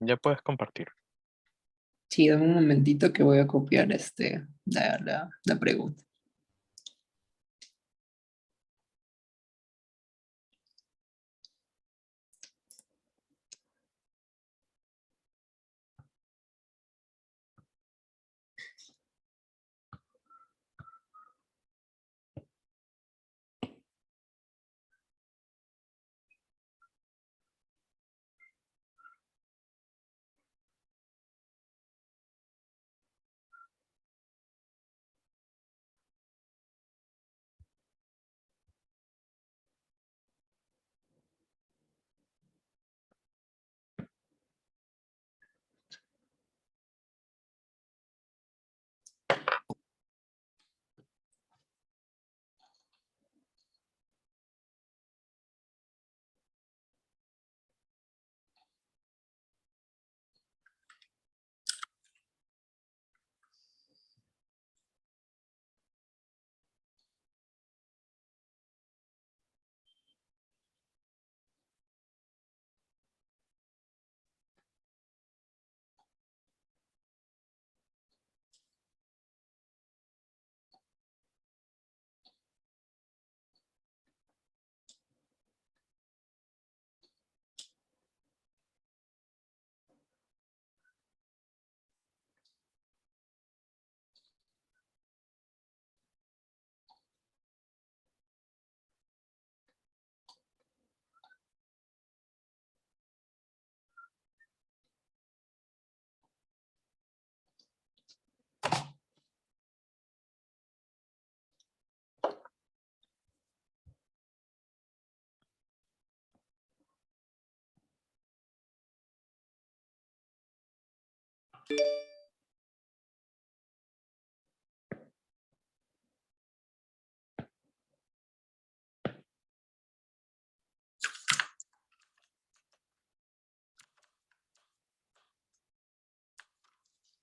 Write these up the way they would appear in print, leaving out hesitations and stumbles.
Ya puedes compartir. Sí, dame un momentito que voy a copiar la pregunta.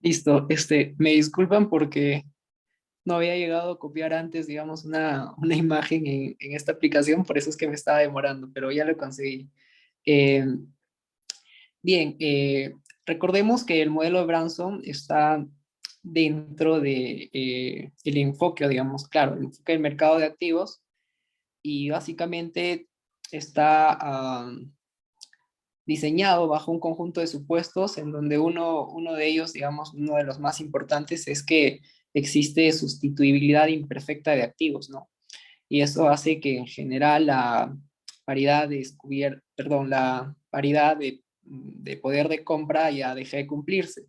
Listo, me disculpan porque no había llegado a copiar antes, digamos, una imagen en esta aplicación, por eso es que me estaba demorando, pero ya lo conseguí. Eh, Bien, recordemos que el modelo de Branson está dentro de el enfoque, o digamos, claro, el enfoque del mercado de activos y básicamente está diseñado bajo un conjunto de supuestos en donde uno de ellos, digamos, uno de los más importantes es que existe sustituibilidad imperfecta de activos, ¿no? Y eso hace que en general la paridad perdón, la paridad de poder de compra ya deje de cumplirse.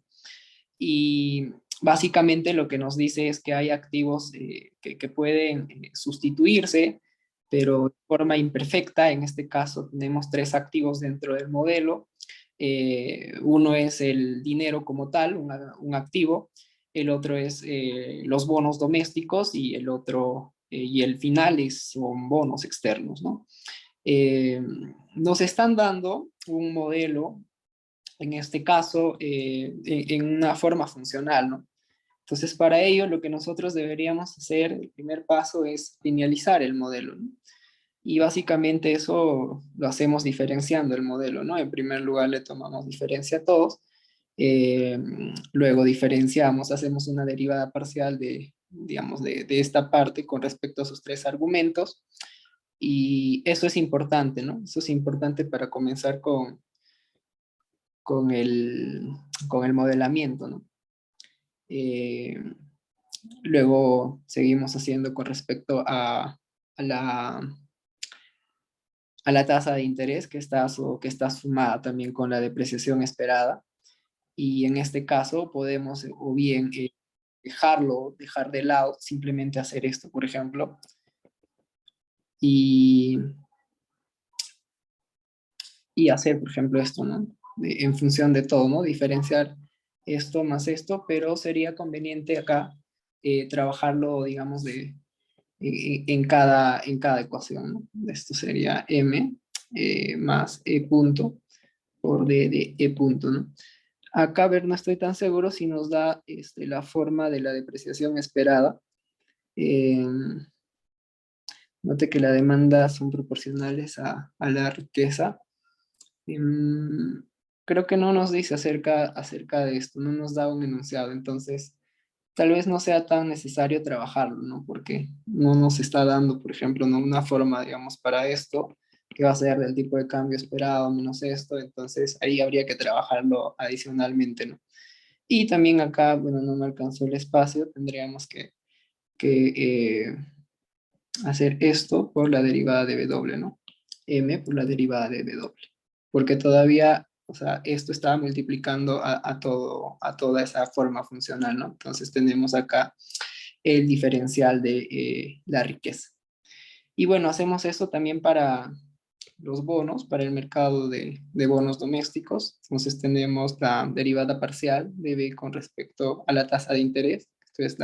Y básicamente lo que nos dice es que hay activos que pueden sustituirse, pero de forma imperfecta. En este caso tenemos tres activos dentro del modelo. Uno es el dinero como tal, un activo. El otro es los bonos domésticos y el otro, y el final son bonos externos, ¿no? Eh, Nos están dando un modelo en este caso, en una forma funcional, ¿no? Entonces, para ello, lo que nosotros deberíamos hacer, el primer paso es linealizar el modelo, ¿no? Y básicamente eso lo hacemos diferenciando el modelo, ¿no? En primer lugar, le tomamos diferencia a todos, eh, luego diferenciamos, hacemos una derivada parcial de, digamos, de esta parte con respecto a sus tres argumentos, y eso es importante, ¿no? Eso es importante para comenzar con el, con el modelamiento, ¿no? Eh, Luego seguimos haciendo con respecto a la, a la tasa de interés que está sumada también con la depreciación esperada. Y en este caso podemos o bien dejar de lado, simplemente hacer esto, por ejemplo, y, y hacer, por ejemplo, esto, ¿no? En función de todo, ¿no? Diferenciar esto más esto, pero sería conveniente acá trabajarlo, digamos, en cada ecuación, ¿no? Esto sería m más e punto por d de e punto, ¿no? Acá, a ver, no estoy tan seguro si nos da la forma de la depreciación esperada. Eh, Note que las demandas son proporcionales a la riqueza. Em, creo que no nos dice acerca de esto, no nos da un enunciado, entonces tal vez no sea tan necesario trabajarlo, ¿no? Porque no nos está dando, por ejemplo, ¿no? una forma, digamos, para esto, que va a ser del tipo de cambio esperado menos esto, entonces ahí habría que trabajarlo adicionalmente, ¿no? Y también acá, bueno, no me alcanzó el espacio, tendríamos que hacer esto por la derivada de W, ¿no? M por la derivada de W. Porque todavía, o sea, esto está multiplicando a toda esa forma funcional, ¿no? Entonces tenemos acá el diferencial de la riqueza. Y bueno, hacemos esto también para los bonos, para el mercado de bonos domésticos. Entonces tenemos la derivada parcial de B con respecto a la tasa de interés. Esto es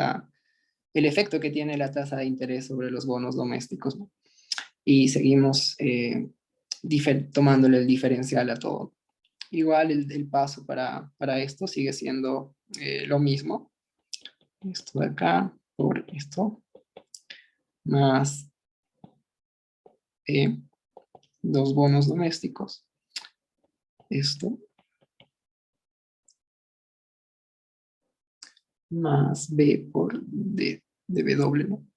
el efecto que tiene la tasa de interés sobre los bonos domésticos, ¿no? Y seguimos tomándole el diferencial a todo. Igual el paso para esto sigue siendo lo mismo. Esto de acá por esto, más los bonos domésticos. Esto, más B por D de W, ¿no?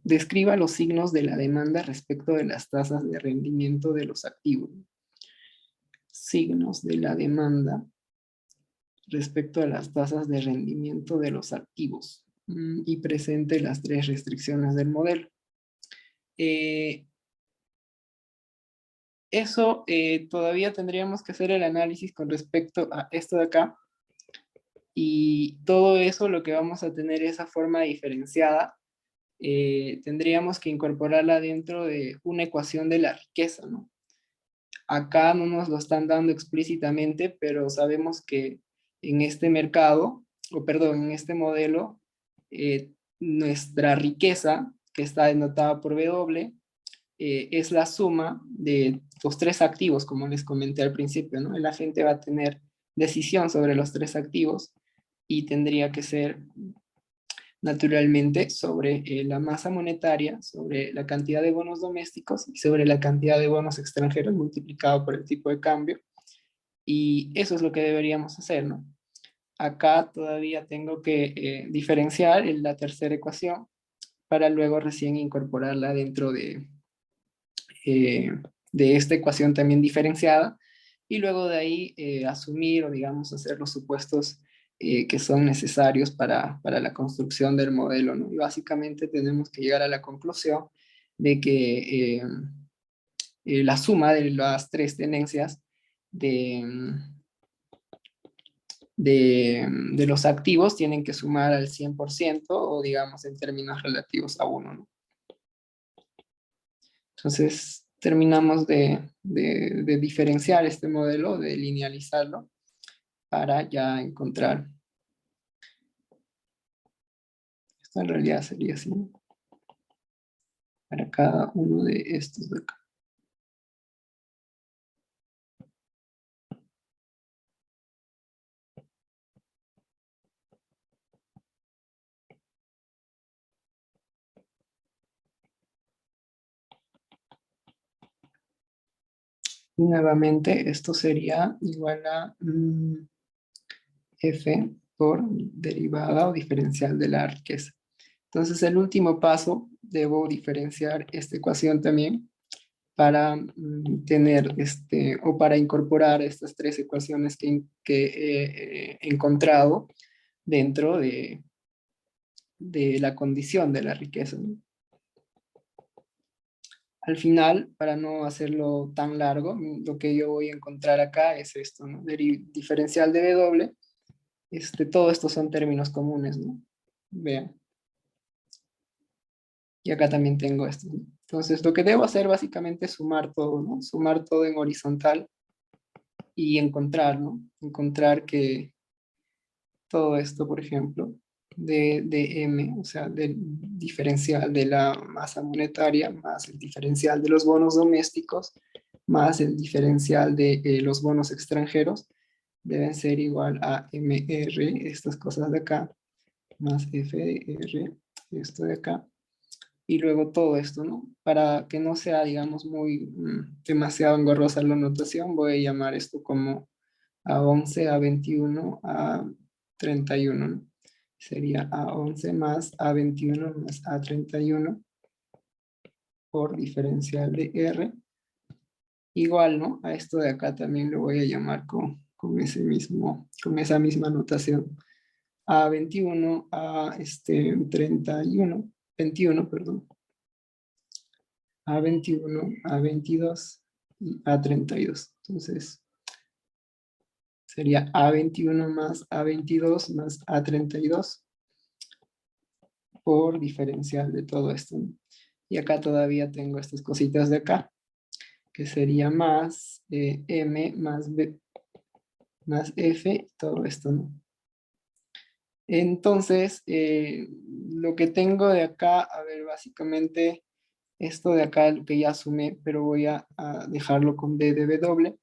Describa los signos de la demanda respecto de las tasas de rendimiento de los activos. Signos de la demanda respecto a las tasas de rendimiento de los activos y presente las tres restricciones del modelo. Eh, Eso todavía tendríamos que hacer el análisis con respecto a esto de acá, y todo eso lo que vamos a tener esa forma diferenciada. Tendríamos que incorporarla dentro de una ecuación de la riqueza, ¿no? Acá no nos lo están dando explícitamente, pero sabemos que en este mercado, o perdón, en este modelo, nuestra riqueza, que está denotada por W, es la suma de los tres activos, como les comenté al principio, ¿no? El agente va a tener decisión sobre los tres activos y tendría que ser naturalmente sobre la masa monetaria, sobre la cantidad de bonos domésticos y sobre la cantidad de bonos extranjeros multiplicado por el tipo de cambio. Y eso es lo que deberíamos hacer, ¿no? Acá todavía tengo que diferenciar en la tercera ecuación para luego recién incorporarla dentro de esta ecuación también diferenciada, y luego de ahí asumir o digamos hacer los supuestos que son necesarios para la construcción del modelo, ¿no? Y básicamente tenemos que llegar a la conclusión de que la suma de las tres tenencias de, de los activos tienen que sumar al 100% o digamos en términos relativos a uno, ¿no? Entonces terminamos de diferenciar este modelo, de linealizarlo, para ya encontrar. Esto en realidad sería así, ¿no? Para cada uno de estos de acá. Y nuevamente esto sería igual a f por derivada o diferencial de la riqueza. Entonces el último paso, debo diferenciar esta ecuación también para tener o para incorporar estas tres ecuaciones que he encontrado dentro de la condición de la riqueza, ¿no? Al final, para no hacerlo tan largo, lo que yo voy a encontrar acá es esto, ¿no? Diferencial de W, todo esto son términos comunes, ¿no? Vean. Y acá también tengo esto, ¿no? Entonces, lo que debo hacer básicamente es sumar todo, ¿no? Sumar todo en horizontal y encontrar, ¿no? Encontrar que todo esto, por ejemplo, de M, o sea, del diferencial de la masa monetaria, más el diferencial de los bonos domésticos, más el diferencial de los bonos extranjeros, deben ser igual a MR, estas cosas de acá, más FR, esto de acá, y luego todo esto, ¿no? Para que no sea, digamos, muy demasiado engorrosa la notación, voy a llamar esto como A11, A21, A31, ¿no? Sería A11 más A21 más A31 por diferencial de R. Igual, ¿no? A esto de acá también lo voy a llamar con esa misma notación. A21, A31, 21, perdón. A21, A22 y A32. Entonces, sería A21 más A22 más A32 por diferencial de todo esto, ¿no? Y acá todavía tengo estas cositas de acá, que sería más M más B más F, todo esto, ¿no? Entonces, lo que tengo de acá, a ver, básicamente, esto de acá, lo que ya sumé, pero voy a dejarlo con D de W,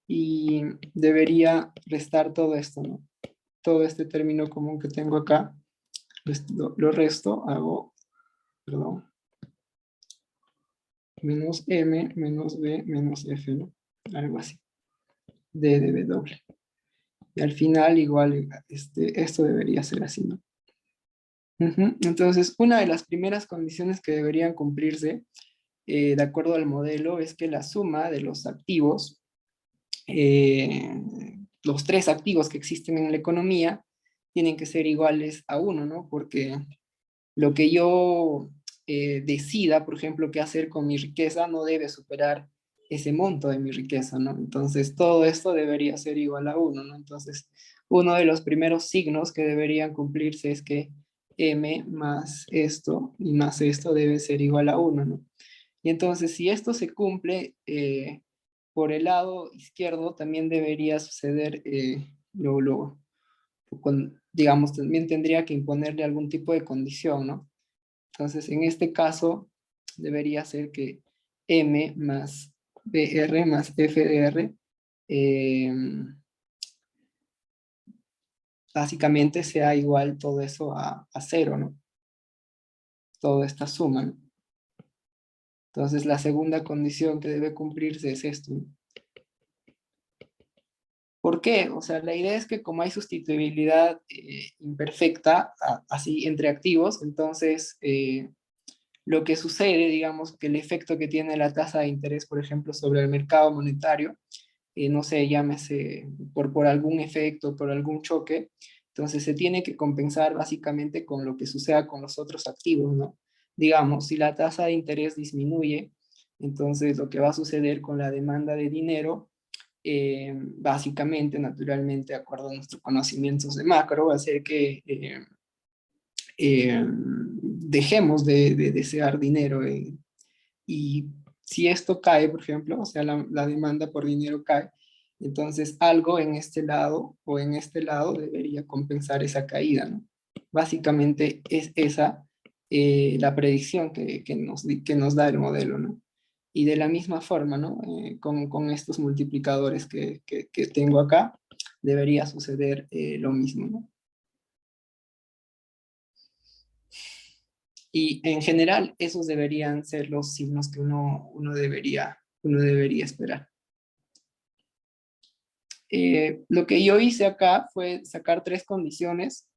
y debería restar todo esto, ¿no? Todo este término común que tengo acá, lo resto, hago, perdón, menos M, menos B, menos F, ¿no? Algo así, D de W. Y al final, igual, esto debería ser así, ¿no? Entonces, una de las primeras condiciones que deberían cumplirse, de acuerdo al modelo, es que la suma de los activos, eh, los tres activos que existen en la economía, tienen que ser iguales a uno, ¿no? Porque lo que yo decida, por ejemplo, qué hacer con mi riqueza, no debe superar ese monto de mi riqueza, ¿no? Entonces, todo esto debería ser igual a uno, ¿no? Entonces, uno de los primeros signos que deberían cumplirse es que m más esto y más esto debe ser igual a uno, ¿no? Y entonces, si esto se cumple, por el lado izquierdo también debería suceder digamos, también tendría que imponerle algún tipo de condición, ¿no? Entonces, en este caso, debería ser que M más BR más FDR básicamente sea igual todo eso a cero, ¿no? Toda esta suma, ¿no? Entonces, la segunda condición que debe cumplirse es esto, ¿no? ¿Por qué? O sea, la idea es que como hay sustituibilidad imperfecta, así entre activos, entonces lo que sucede, digamos, que el efecto que tiene la tasa de interés, por ejemplo, sobre el mercado monetario, no sé, llámese por algún efecto, por algún choque, entonces se tiene que compensar básicamente con lo que suceda con los otros activos, ¿no? Digamos, si la tasa de interés disminuye, entonces lo que va a suceder con la demanda de dinero, básicamente, naturalmente, de acuerdo a nuestros conocimientos de macro, va a ser que dejemos de desear dinero. Y si esto cae, por ejemplo, o sea, la demanda por dinero cae, entonces algo en este lado o en este lado debería compensar esa caída, ¿no? Básicamente es esa la predicción que nos da el modelo, ¿no? Y de la misma forma, ¿no? Con estos multiplicadores que tengo acá, debería suceder lo mismo, ¿no? Y en general, esos deberían ser los signos que uno debería esperar. Lo que yo hice acá fue sacar tres condiciones,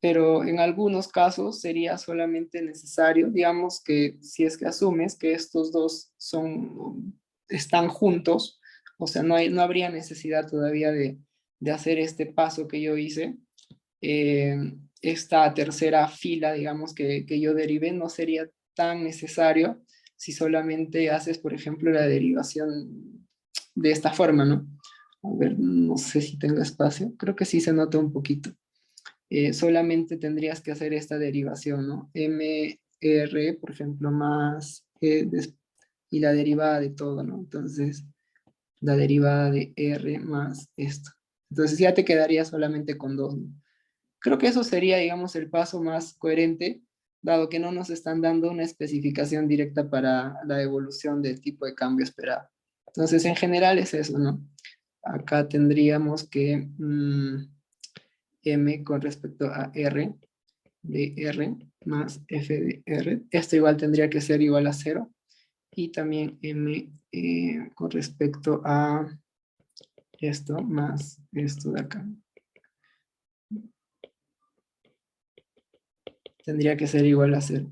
pero en algunos casos sería solamente necesario, digamos que si es que asumes que estos dos están juntos, o sea, no habría necesidad todavía de hacer este paso que yo hice. eh, Esta tercera fila, digamos, que yo derivé, no sería tan necesario si solamente haces, por ejemplo, la derivación de esta forma, ¿no? A ver, no sé si tengo espacio, creo que sí se nota un poquito. Solamente tendrías que hacer esta derivación, ¿no? MR, por ejemplo, más y la derivada de todo, ¿no? Entonces, la derivada de R más esto. Entonces ya te quedaría solamente con dos, ¿no? Creo que eso sería, digamos, el paso más coherente, dado que no nos están dando una especificación directa para la evolución del tipo de cambio esperado. Entonces, en general es eso, ¿no? Acá tendríamos que M con respecto a R de R más F de R. Esto igual tendría que ser igual a 0. Y también M con respecto a esto más esto de acá. Tendría que ser igual a 0.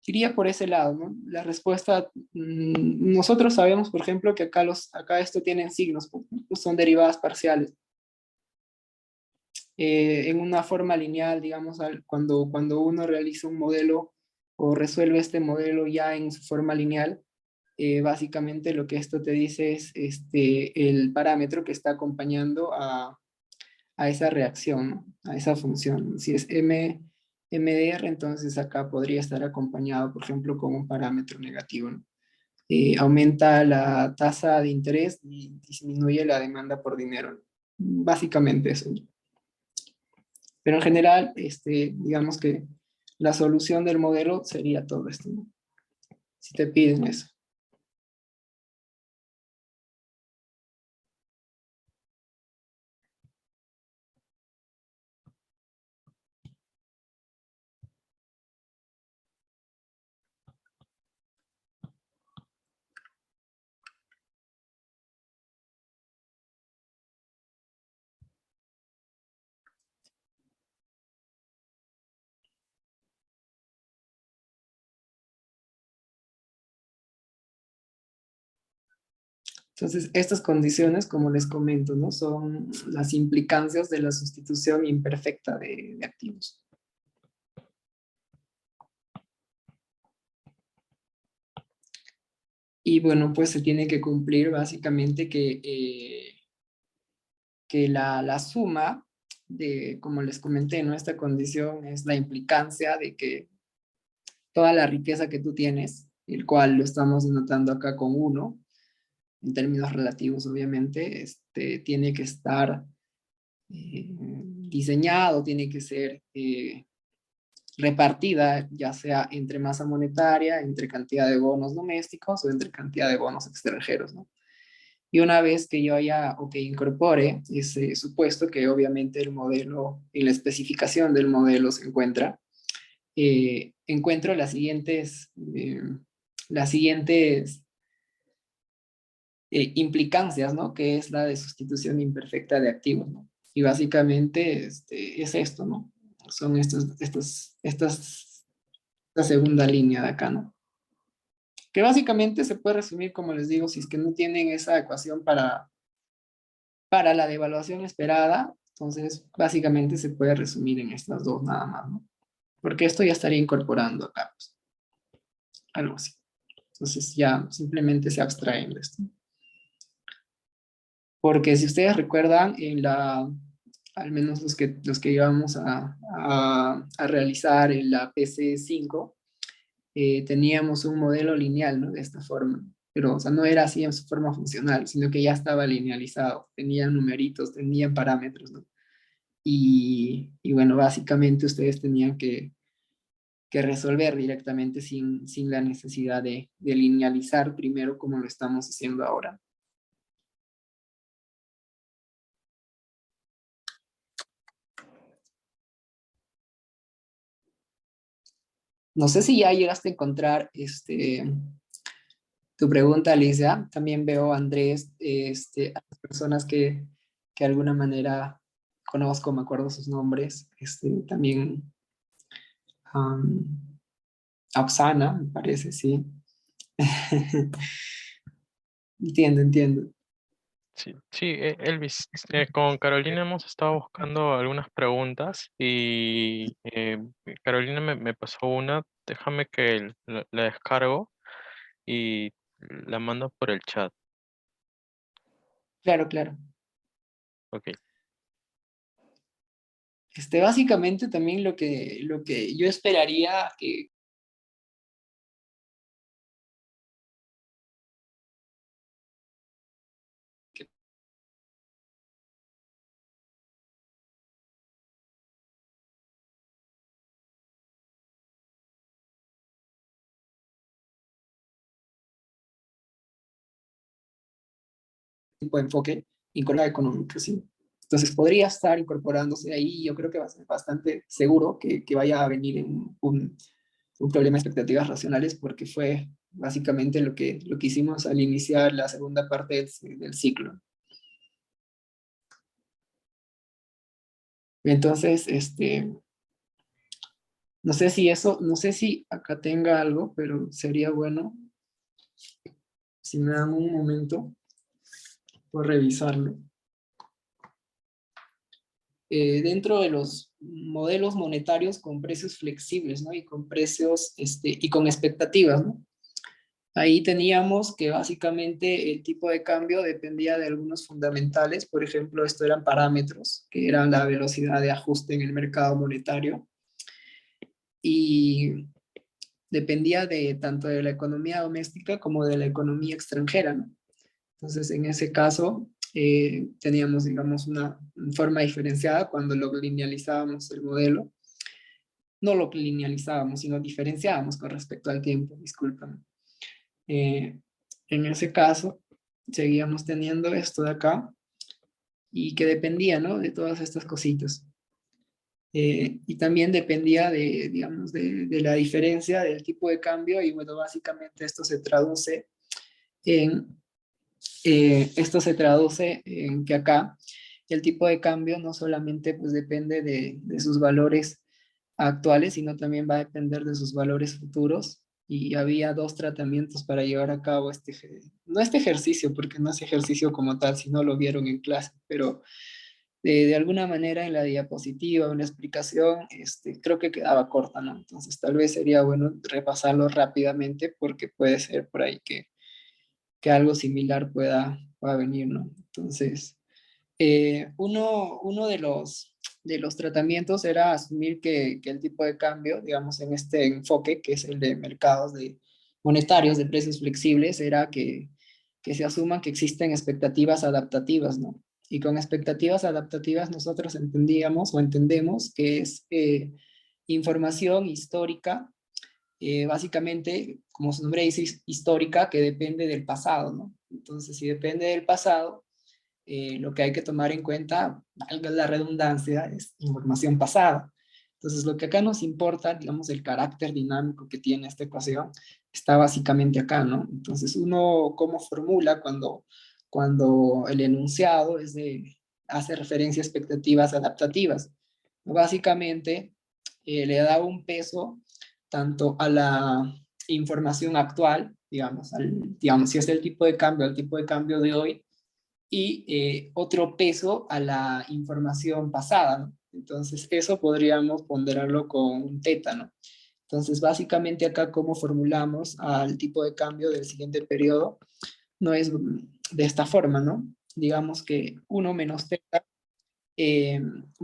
Iría por ese lado, ¿no? La respuesta, nosotros sabemos, por ejemplo, que acá esto tienen signos, son derivadas parciales. En una forma lineal, digamos, cuando uno realiza un modelo o resuelve este modelo ya en su forma lineal, básicamente lo que esto te dice es el parámetro que está acompañando a esa reacción, ¿no? A esa función. Si es MDR, entonces acá podría estar acompañado, por ejemplo, con un parámetro negativo, ¿no? Aumenta la tasa de interés y disminuye la demanda por dinero, ¿no? Básicamente eso, ¿no? Pero en general, digamos que la solución del modelo sería todo esto, ¿no? Si te piden eso. Entonces, estas condiciones, como les comento, ¿no? Son las implicancias de la sustitución imperfecta de activos. Y bueno, pues se tiene que cumplir básicamente que la suma de, como les comenté, ¿no? Esta condición es la implicancia de que toda la riqueza que tú tienes, el cual lo estamos denotando acá con uno, en términos relativos, obviamente, tiene que estar diseñado, tiene que ser repartida, ya sea entre masa monetaria, entre cantidad de bonos domésticos o entre cantidad de bonos extranjeros, ¿no? Y una vez que yo haya o que incorpore ese supuesto, que obviamente el modelo, en la especificación del modelo se encuentra, encuentro las siguientes implicancias, ¿no? Que es la de sustitución imperfecta de activos, ¿no? Y básicamente es esto, ¿no? Son esta segunda línea de acá, ¿no? Que básicamente se puede resumir, como les digo, si es que no tienen esa ecuación para la devaluación esperada, entonces básicamente se puede resumir en estas dos nada más, ¿no? Porque esto ya estaría incorporando acá, pues, algo así. Entonces ya simplemente se abstraen de esto. Porque si ustedes recuerdan, al menos los que íbamos a realizar en la PC5, teníamos un modelo lineal, ¿no? De esta forma. Pero, o sea, no era así en su forma funcional, sino que ya estaba linealizado. Tenía numeritos, tenía parámetros, ¿no? Y bueno, básicamente ustedes tenían que resolver directamente sin la necesidad de linealizar primero como lo estamos haciendo ahora. No sé si ya llegaste a encontrar tu pregunta, Alicia. También veo a Andrés, a las personas que de alguna manera conozco, me acuerdo sus nombres. También um, a Oksana, me parece, sí. Entiendo, entiendo. Sí, sí, Elvis, con Carolina hemos estado buscando algunas preguntas y Carolina me pasó una, déjame que la descargo y la mando por el chat. Claro, claro. Ok. Básicamente también lo que yo esperaría que tipo de enfoque incorpora económico, ¿sí? Entonces podría estar incorporándose ahí y yo creo que va a ser bastante seguro que vaya a venir un problema de expectativas racionales porque fue básicamente lo que hicimos al iniciar la segunda parte del ciclo. Entonces, no sé si acá tenga algo, pero sería bueno si me dan un momento por revisarlo. Dentro de los modelos monetarios con precios flexibles, ¿no? Y con precios, y con expectativas, ¿no? Ahí teníamos que básicamente el tipo de cambio dependía de algunos fundamentales, por ejemplo, esto eran parámetros, que eran la velocidad de ajuste en el mercado monetario, y dependía de tanto de la economía doméstica como de la economía extranjera, ¿no? Entonces, en ese caso, teníamos, digamos, una forma diferenciada cuando lo linealizábamos el modelo. No lo linealizábamos, sino diferenciábamos con respecto al tiempo, discúlpame. Eh, en ese caso, seguíamos teniendo esto de acá y que dependía, ¿no? De todas estas cositas. Y también dependía de, digamos, de la diferencia del tipo de cambio y bueno, básicamente esto se traduce en que acá el tipo de cambio no solamente pues depende de sus valores actuales, sino también va a depender de sus valores futuros. Y había dos tratamientos para llevar a cabo no este ejercicio, porque no es ejercicio como tal, si no lo vieron en clase, pero de alguna manera en la diapositiva, una explicación, creo que quedaba corta, ¿no? Entonces tal vez sería bueno repasarlo rápidamente porque puede ser por ahí que algo similar pueda venir, ¿no? Entonces, uno de los tratamientos era asumir que el tipo de cambio, digamos, en este enfoque, que es el de mercados monetarios de precios flexibles, era que se asuman que existen expectativas adaptativas, ¿no? Y con expectativas adaptativas nosotros entendíamos o entendemos que es información histórica, básicamente, como su nombre dice, histórica, que depende del pasado, ¿no? Entonces, si depende del pasado, lo que hay que tomar en cuenta, valga la redundancia, es información pasada. Entonces, lo que acá nos importa, digamos, el carácter dinámico que tiene esta ecuación, está básicamente acá, ¿no? Entonces, uno, ¿cómo formula cuando el enunciado hace referencia a expectativas adaptativas? Básicamente, le da un peso tanto a la información actual, digamos, si es el tipo de cambio, al tipo de cambio de hoy, y otro peso a la información pasada, ¿no? Entonces, eso podríamos ponderarlo con un teta, ¿no? Entonces, básicamente acá, ¿cómo formulamos al tipo de cambio del siguiente periodo? No es de esta forma, ¿no? Digamos que 1 menos teta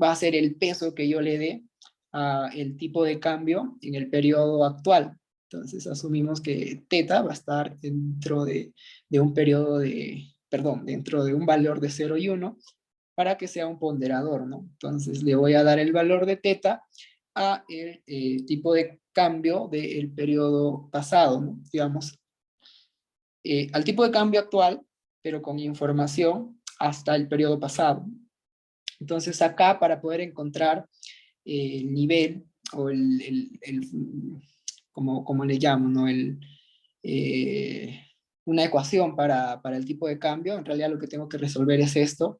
va a ser el peso que yo le dé a el tipo de cambio en el periodo actual. Entonces asumimos que teta va a estar de un periodo perdón, dentro de un valor de 0 y 1 para que sea un ponderador, ¿no? Entonces le voy a dar el valor de teta a el tipo de cambio del periodo pasado, ¿no? Digamos, al tipo de cambio actual, pero con información hasta el periodo pasado. Entonces acá para poder encontrar el nivel o como le llamo, ¿no? Una ecuación para el tipo de cambio, en realidad lo que tengo que resolver es esto.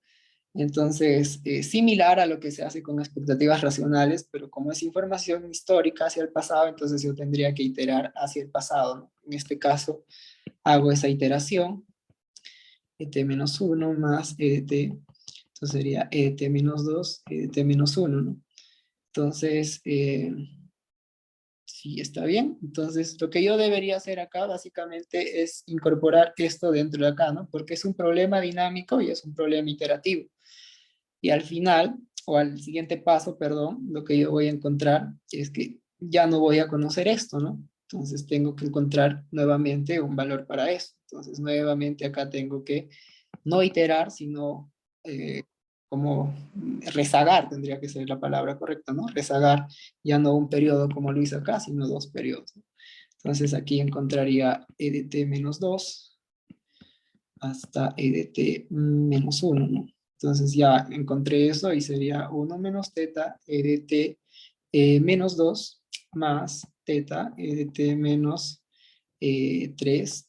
Entonces, similar a lo que se hace con expectativas racionales, pero como es información histórica hacia el pasado, entonces yo tendría que iterar hacia el pasado, ¿no? En este caso, hago esa iteración, ET-1 más EDT, entonces sería EDT-2, EDT-1, ¿no? Entonces, sí, está bien. Entonces, lo que yo debería hacer acá básicamente es incorporar esto dentro de acá, ¿no? Porque es un problema dinámico y es un problema iterativo. Y al final, o al siguiente paso, perdón, lo que yo voy a encontrar es que ya no voy a conocer esto, ¿no? Entonces tengo que encontrar nuevamente un valor para eso. Entonces, nuevamente acá tengo que no iterar, sino como rezagar, tendría que ser la palabra correcta, ¿no? Rezagar ya no un periodo como lo hice acá, sino dos periodos. Entonces aquí encontraría EDT-2 hasta EDT-1, ¿no? Entonces ya encontré eso y sería 1 menos teta e de t menos 2 más teta e de t menos 3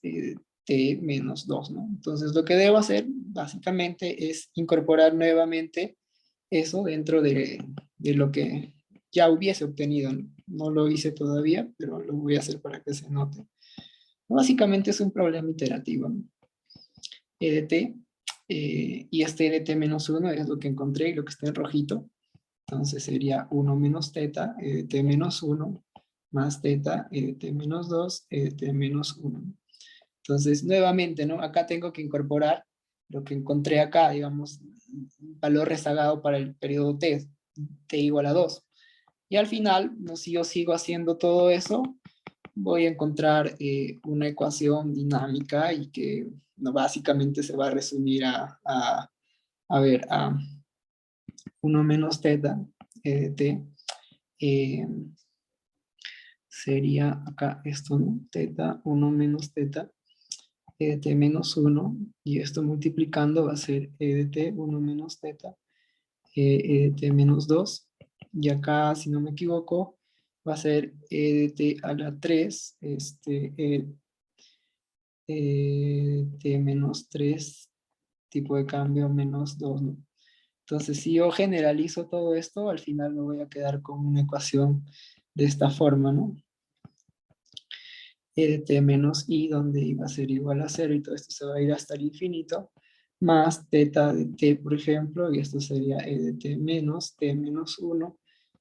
t menos 2, ¿no? Entonces lo que debo hacer básicamente es incorporar nuevamente eso dentro de lo que ya hubiese obtenido, ¿no? No lo hice todavía, pero lo voy a hacer para que se note. Básicamente es un problema iterativo, ¿no? E de t, y este e de t menos 1 es lo que encontré y lo que está en rojito. Entonces sería 1 menos teta, e de t menos 1, más teta, e de t menos 2, e de t menos 1. Entonces, nuevamente, ¿no? Acá tengo que incorporar lo que encontré acá, digamos, valor rezagado para el periodo t, t igual a 2. Y al final, ¿no? Si yo sigo haciendo todo eso, voy a encontrar una ecuación dinámica y que no, básicamente se va a resumir a ver, a 1 menos teta de t, eh, sería acá esto, ¿no? Teta, 1 menos teta, e de t menos 1, y esto multiplicando va a ser e de t, 1 menos teta, e de t menos 2, y acá, si no me equivoco, va a ser e de t a la 3, t menos 3, tipo de cambio menos 2, ¿no? Entonces, si yo generalizo todo esto, al final me voy a quedar con una ecuación de esta forma, ¿no? E de t menos i, donde i va a ser igual a 0, y todo esto se va a ir hasta el infinito, más teta de t, por ejemplo, y esto sería e de t menos 1,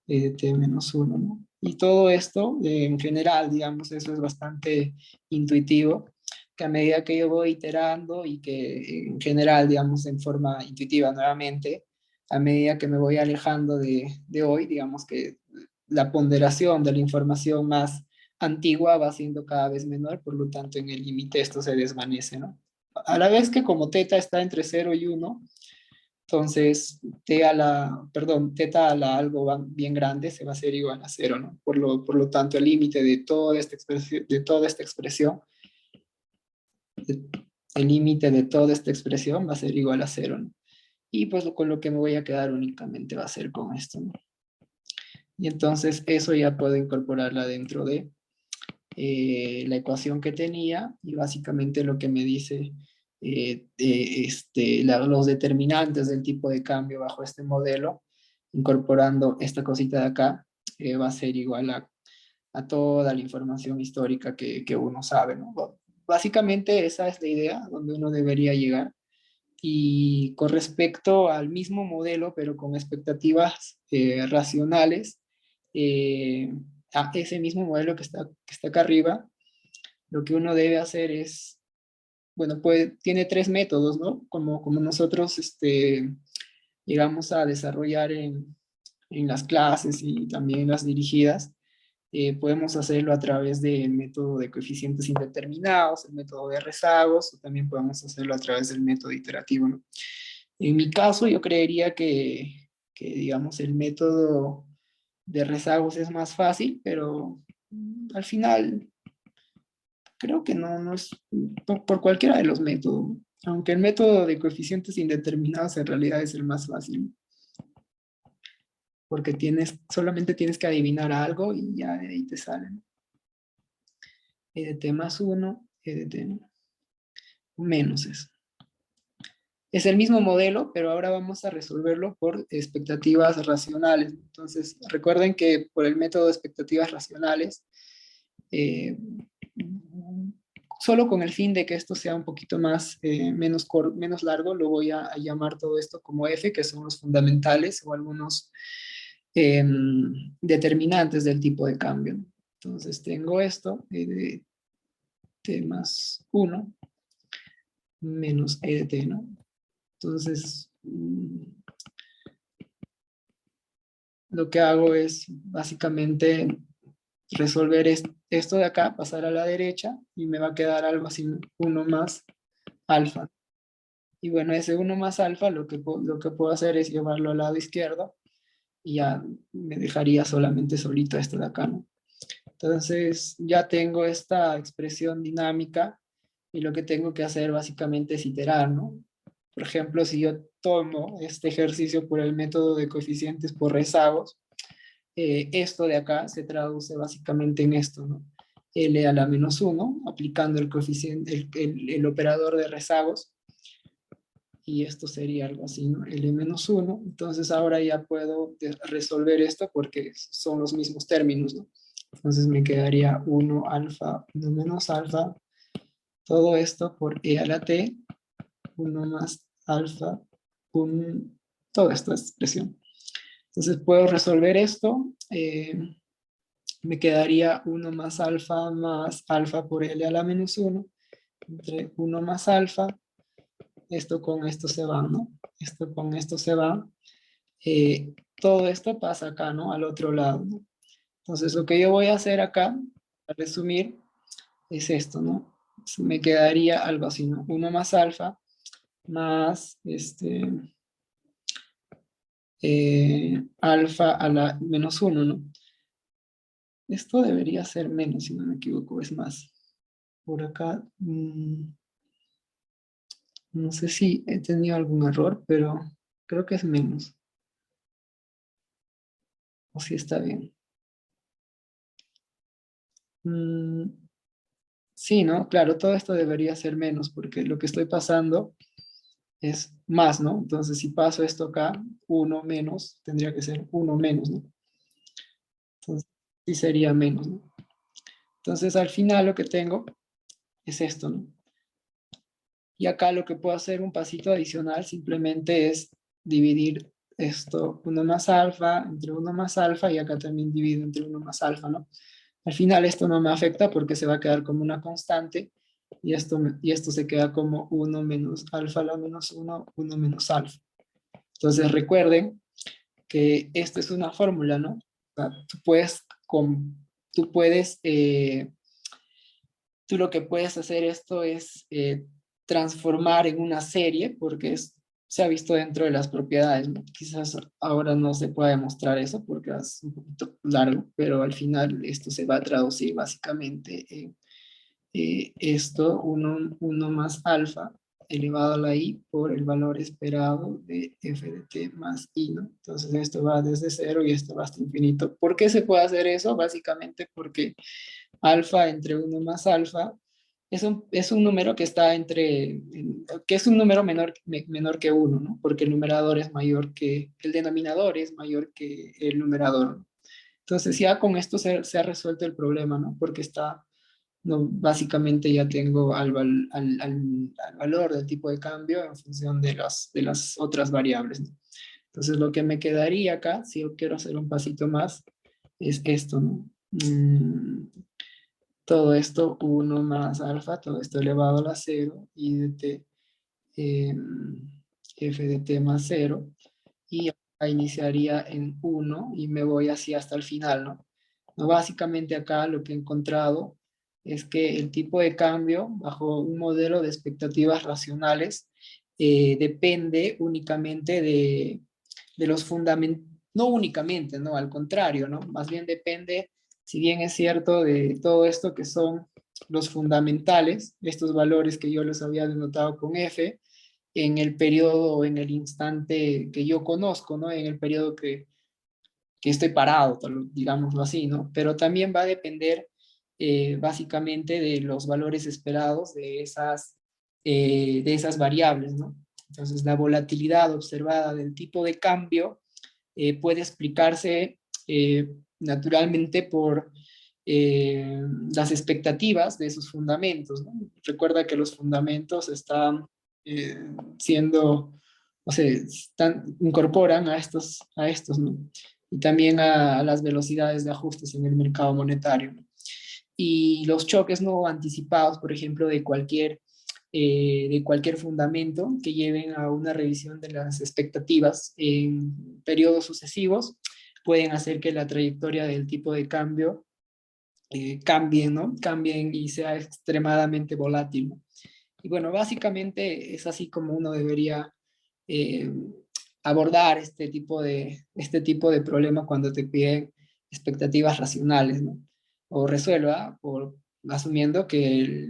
e de t menos 1, ¿no? Y todo esto, en general, digamos, eso es bastante intuitivo, que a medida que yo voy iterando y que en general, digamos, en forma intuitiva nuevamente, a medida que me voy alejando de hoy, digamos que la ponderación de la información más antigua va siendo cada vez menor, por lo tanto en el límite esto se desvanece, ¿no? A la vez que como teta está entre 0 y 1, entonces teta a la algo bien grande se va a hacer igual a 0, ¿no? Por lo tanto el límite el límite de toda esta expresión va a ser igual a 0, ¿no? Y pues con lo que me voy a quedar únicamente va a ser con esto, ¿no? Y entonces eso ya puedo incorporarla dentro de la ecuación que tenía, y básicamente lo que me dice los determinantes del tipo de cambio bajo este modelo, incorporando esta cosita de acá, va a ser igual a toda la información histórica que uno sabe, ¿no? Básicamente esa es la idea donde uno debería llegar. Y con respecto al mismo modelo, pero con expectativas racionales, eh, a ese mismo modelo que está acá arriba, lo que uno debe hacer es, bueno, pues tiene tres métodos, ¿no? Como nosotros llegamos a desarrollar en las clases y también en las dirigidas. Podemos hacerlo a través del método de coeficientes indeterminados, el método de rezagos, o también podemos hacerlo a través del método iterativo, ¿no? En mi caso, yo creería digamos, el método de rezagos es más fácil, pero al final creo que no es por cualquiera de los métodos, aunque el método de coeficientes indeterminados en realidad es el más fácil, porque solamente tienes que adivinar algo y ya de ahí te salen. E de t más 1, e de t menos eso. Es el mismo modelo, pero ahora vamos a resolverlo por expectativas racionales. Entonces, recuerden que por el método de expectativas racionales, eh, solo con el fin de que esto sea un poquito menos largo, lo voy a llamar todo esto como f, que son los fundamentales o algunos determinantes del tipo de cambio. Entonces tengo esto, e de t más 1 menos e de t, ¿no? Entonces, lo que hago es básicamente resolver esto de acá, pasar a la derecha, y me va a quedar algo así, 1 más alfa. Y bueno, ese 1 más alfa lo que puedo hacer es llevarlo al lado izquierdo, y ya me dejaría solamente solito esto de acá, ¿no? Entonces ya tengo esta expresión dinámica, y lo que tengo que hacer básicamente es iterar, ¿no? Por ejemplo, si yo tomo este ejercicio por el método de coeficientes por rezagos, esto de acá se traduce básicamente en esto, ¿no? L a la menos uno, aplicando el coeficiente, el operador de rezagos, y esto sería algo así, ¿no? L menos uno. Entonces ahora ya puedo resolver esto porque son los mismos términos, ¿no? Entonces me quedaría 1 alfa, 1 menos alfa, todo esto por E a la t, 1 más alfa, toda esta expresión. Entonces puedo resolver esto. Me quedaría 1 más alfa por L a la menos uno, entre 1 más alfa. Esto con esto se va, ¿no? Esto con esto se va. Todo esto pasa acá, ¿no? Al otro lado, ¿no? Entonces lo que yo voy a hacer acá, para resumir, es esto, ¿no? Me quedaría algo así, ¿no? 1 más alfa más alfa a la menos uno, ¿no? Esto debería ser menos, si no me equivoco, es más. Por acá, no sé si he tenido algún error, pero creo que es menos. O si está bien. Mm, sí, ¿no? Claro, todo esto debería ser menos, porque lo que estoy pasando es más, ¿no? Entonces, si paso esto acá, uno menos, tendría que ser uno menos, ¿no? Entonces, sí sería menos, ¿no? Entonces, al final lo que tengo es esto, ¿no? Y acá lo que puedo hacer un pasito adicional simplemente es dividir esto, uno más alfa, entre uno más alfa, y acá también divido entre uno más alfa, ¿no? Al final esto no me afecta porque se va a quedar como una constante, y esto se queda como uno menos alfa a la menos uno, uno menos alfa. Entonces recuerden que esto es una fórmula, ¿no? O sea, tú puedes, tú lo que puedes hacer esto es transformar en una serie, porque se ha visto dentro de las propiedades, ¿no? Quizás ahora no se pueda demostrar eso porque es un poquito largo, pero al final esto se va a traducir básicamente en esto, uno más alfa elevado a la i por el valor esperado de f de t más i, ¿no? Entonces esto va desde cero y esto va hasta infinito. ¿Por qué se puede hacer eso? Básicamente porque alfa entre uno más alfa es un número que está que es un número menor que uno, ¿no? Porque el numerador es mayor que, el denominador es mayor que el numerador, ¿no? Entonces ya con esto se ha resuelto el problema, ¿no? Porque está, no, básicamente ya tengo al valor del tipo de cambio en función de las otras variables, ¿no? Entonces lo que me quedaría acá, si yo quiero hacer un pasito más, es esto, ¿no? Todo esto, uno más alfa, todo esto elevado a la cero, y de t, f de t más cero, y acá iniciaría en uno y me voy así hasta el final, ¿no? No, básicamente acá lo que he encontrado es que el tipo de cambio bajo un modelo de expectativas racionales depende únicamente de los fundamentos, no únicamente, no, al contrario, ¿no? Más bien depende, si bien es cierto, de todo esto que son los fundamentales, estos valores que yo les había denotado con F, en el periodo o en el instante que yo conozco, ¿no? En el periodo que estoy parado, digámoslo así, ¿no? Pero también va a depender básicamente de los valores esperados de esas variables, ¿no? Entonces, la volatilidad observada del tipo de cambio puede explicarse naturalmente por eh, las expectativas de esos fundamentos, ¿no? Recuerda que los fundamentos están eh, siendo, o sea, incorporan a estos, ¿no? Y también a las velocidades de ajustes en el mercado monetario, ¿no? Y los choques no anticipados, por ejemplo, de cualquier fundamento que lleven a una revisión de las expectativas en periodos sucesivos, pueden hacer que la trayectoria del tipo de cambio cambien, ¿no? Cambien y sea extremadamente volátil, ¿no? Y bueno, básicamente es así como uno debería eh, abordar este tipo de problema cuando te piden expectativas racionales, ¿no? O resuelva asumiendo que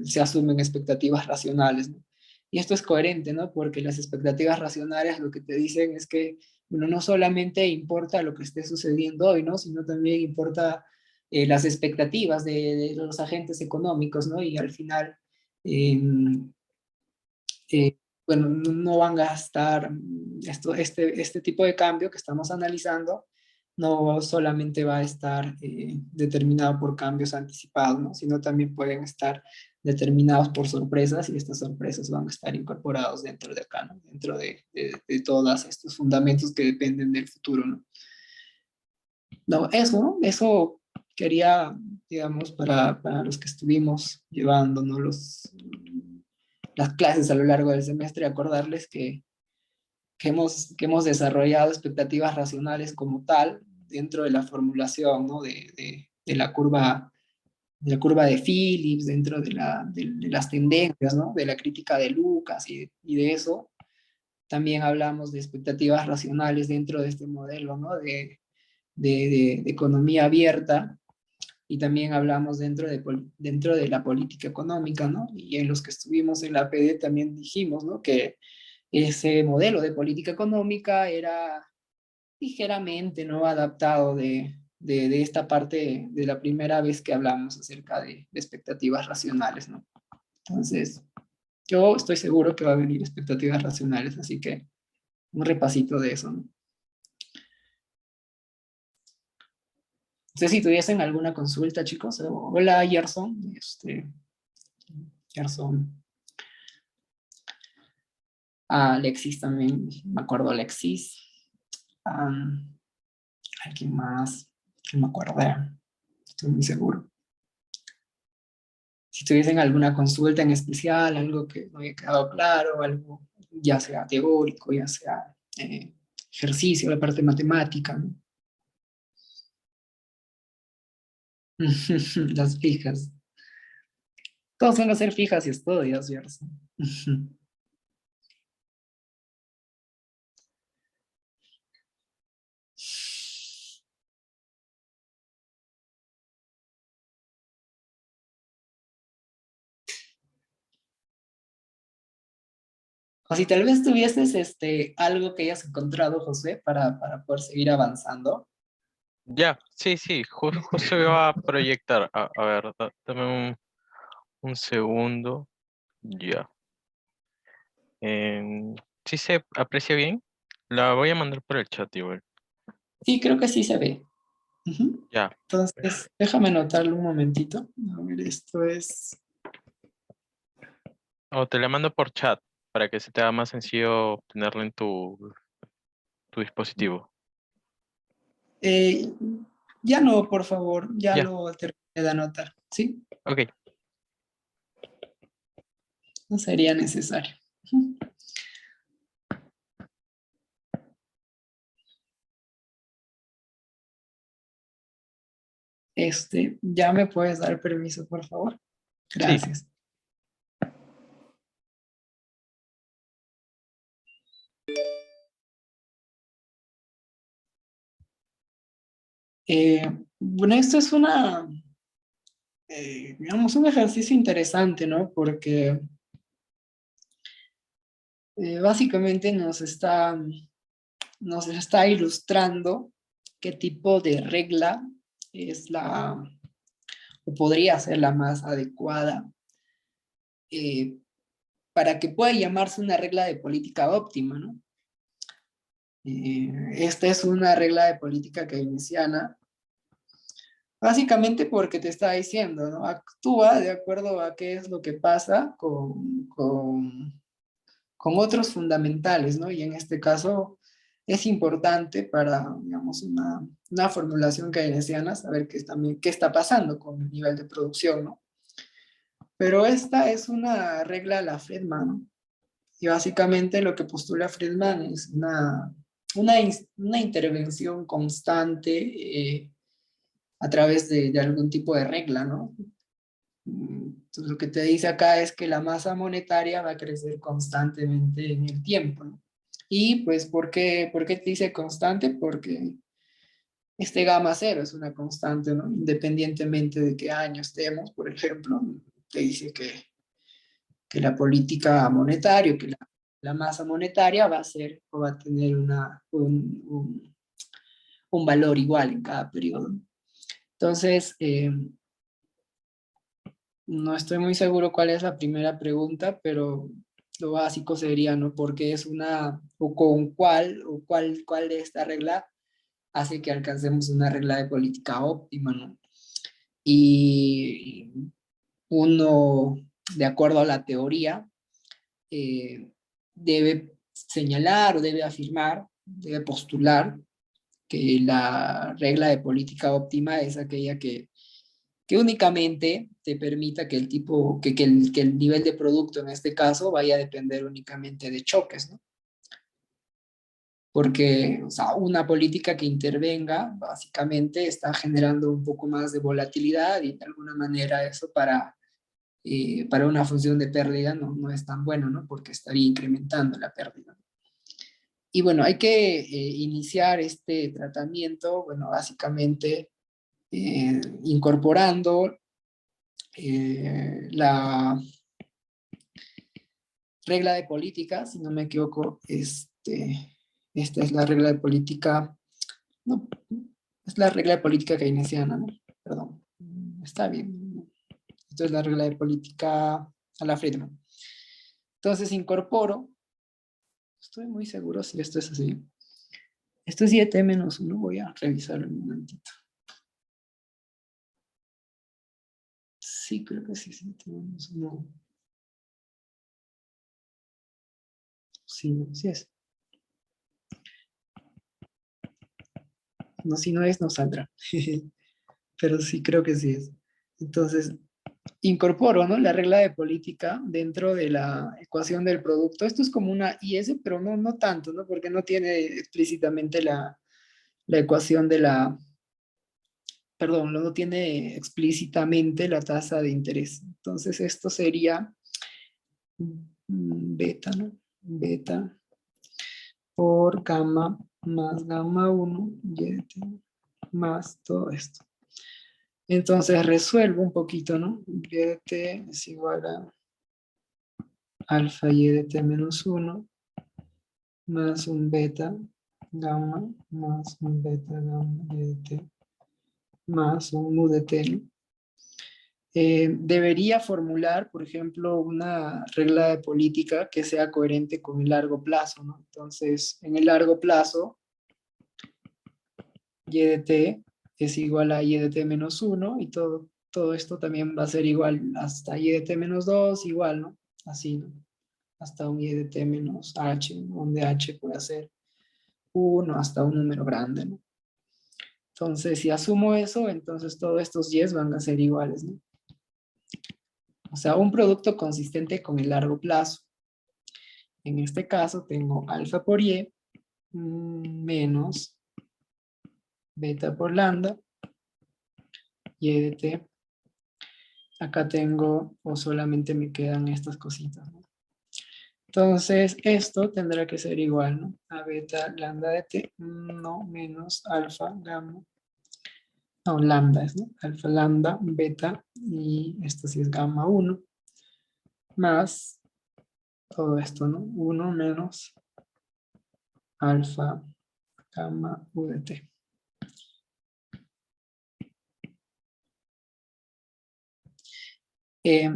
se asumen expectativas racionales, ¿no? Y esto es coherente, ¿no? Porque las expectativas racionales lo que te dicen es que, bueno, no solamente importa lo que esté sucediendo hoy, ¿no? Sino también importa las expectativas de los agentes económicos, ¿no? Y al final, eh, eh, bueno, no van a gastar este tipo de cambio que estamos analizando, no solamente va a estar determinado por cambios anticipados, ¿no? Sino también pueden estar determinados por sorpresas y estas sorpresas van a estar incorporados dentro de acá, ¿no? Dentro de todos estos fundamentos que dependen del futuro, ¿no? No, eso, ¿no? Eso quería, digamos, para los que estuvimos llevando, ¿no? Las clases a lo largo del semestre, acordarles que hemos desarrollado expectativas racionales como tal dentro de la formulación, ¿no? De la curva de Phillips, dentro de las tendencias, ¿no? De la crítica de Lucas y de eso. También hablamos de expectativas racionales dentro de este modelo, ¿no? De economía abierta, y también hablamos dentro de la política económica, ¿no? Y en los que estuvimos en la PD también dijimos, ¿no? Que ese modelo de política económica era ligeramente, ¿no? Adaptado de esta parte de la primera vez que hablamos acerca de expectativas racionales, ¿no? Entonces, yo estoy seguro que va a venir expectativas racionales, así que un repasito de eso, ¿no? No sé si tuviesen alguna consulta, chicos. Hola, Gerson. Gerson. Alexis también, me acuerdo Alexis. Am, ¿Alguien más? Que me acuerde. Estoy muy seguro. Si tuviesen alguna consulta en especial, algo que no haya quedado claro, algo ya sea teórico, ya sea ejercicio, la parte matemática, ¿no? Las fijas. Todos van a ser fijas y estudios, ¿cierto? O si tal vez tuvieses algo que hayas encontrado, José, para poder seguir avanzando. Ya, sí, sí, justo iba a proyectar. A ver, dame un segundo. Ya. Em, ¿Sí se aprecia bien? La voy a mandar por el chat igual. Sí, creo que sí se ve. Ujú. Ya. Entonces, déjame anotarlo un momentito. A ver, esto es... O te la mando por chat para que se te haga más sencillo tenerla en tu dispositivo. eh, ya no, por favor, ya Ya, lo terminé de anotar, ¿sí? ok. No sería necesario. Ujú. ¿Ya me puedes dar permiso, por favor? Sí, Gracias. Bueno, esto es digamos, un ejercicio interesante, ¿no? Porque básicamente nos está ilustrando qué tipo de regla es o podría ser la más adecuada eh, para que pueda llamarse una regla de política óptima, ¿no? Esta es una regla de política keynesiana, básicamente porque te está diciendo, ¿no? Actúa de acuerdo a qué es lo que pasa con otros fundamentales, ¿no? Y en este caso es importante para, digamos, una formulación keynesiana saber también qué está pasando con el nivel de producción, ¿no? Pero esta es una regla a la Friedman, ¿no? Y básicamente lo que postula Friedman es una intervención constante a través de algún tipo de regla, ¿no? Entonces, lo que te dice acá es que la masa monetaria va a crecer constantemente en el tiempo, ¿no? Y pues, por qué te dice constante? Porque este gamma cero es una constante, ¿no? Independientemente de qué año estemos, por ejemplo, te dice que la política monetaria, que la masa monetaria va a ser o va a tener un valor igual en cada periodo. Entonces, no estoy muy seguro cuál es la primera pregunta, pero lo básico sería, ¿no? Porque es una, o con cuál, o cuál de esta regla hace que alcancemos una regla de política óptima, ¿no? Y uno, de acuerdo a la teoría, debe señalar o debe afirmar, debe postular que la regla de política óptima es aquella que únicamente te permita que el tipo, que el nivel de producto en este caso vaya a depender únicamente de choques, ¿no? Porque, o sea, una política que intervenga básicamente está generando un poco más de volatilidad y de alguna manera eso para una función de pérdida no es tan bueno, ¿no? Porque estaría incrementando la pérdida. Y bueno, hay que iniciar este tratamiento, bueno, básicamente incorporando la regla de política, si no me equivoco, esta es la regla de política, no, es la regla de política keynesiana, ¿no? Perdón, está bien. Esto es la regla de política a la Friedman. Entonces incorporo, estoy muy seguro si esto es así. Esto es 7 - 1, voy a revisarlo un momentito. Sí, creo que sí, 7 - 1. Sí, sí es. No, si no es, no saldrá. Pero sí creo que sí es. Entonces, incorporo, ¿no? La regla de política dentro de la ecuación del producto. Esto es como una IS, pero no tanto, ¿no? Porque no tiene explícitamente la ecuación de la, perdón, no tiene explícitamente la tasa de interés. Entonces, esto sería beta, ¿no? Beta por gamma más gamma 1 y más todo esto. Entonces resuelvo un poquito, ¿no? Y de t es igual a alfa y de t menos 1 más un beta gamma más un beta gamma y de t más un mu de t, ¿no? Debería formular, por ejemplo, una regla de política que sea coherente con el largo plazo, ¿no? Entonces, en el largo plazo, y de t es igual a y de t menos 1 y todo esto también va a ser igual hasta y de t menos 2, igual, ¿no? Así, ¿no? Hasta un y de t menos h, donde h puede ser 1 hasta un número grande, ¿no? Entonces, si asumo eso, entonces todos estos y van a ser iguales, ¿no? O sea, un producto consistente con el largo plazo. En este caso tengo alfa por y menos beta por lambda y de t. Acá tengo, o solamente me quedan estas cositas, ¿no? Entonces, esto tendrá que ser igual, ¿no? A beta lambda de t, no, menos alfa gamma. No, lambda es, ¿no? Alfa lambda, beta, y esto sí es gamma 1, más todo esto, ¿no? 1 menos alfa gamma u de t. Eh,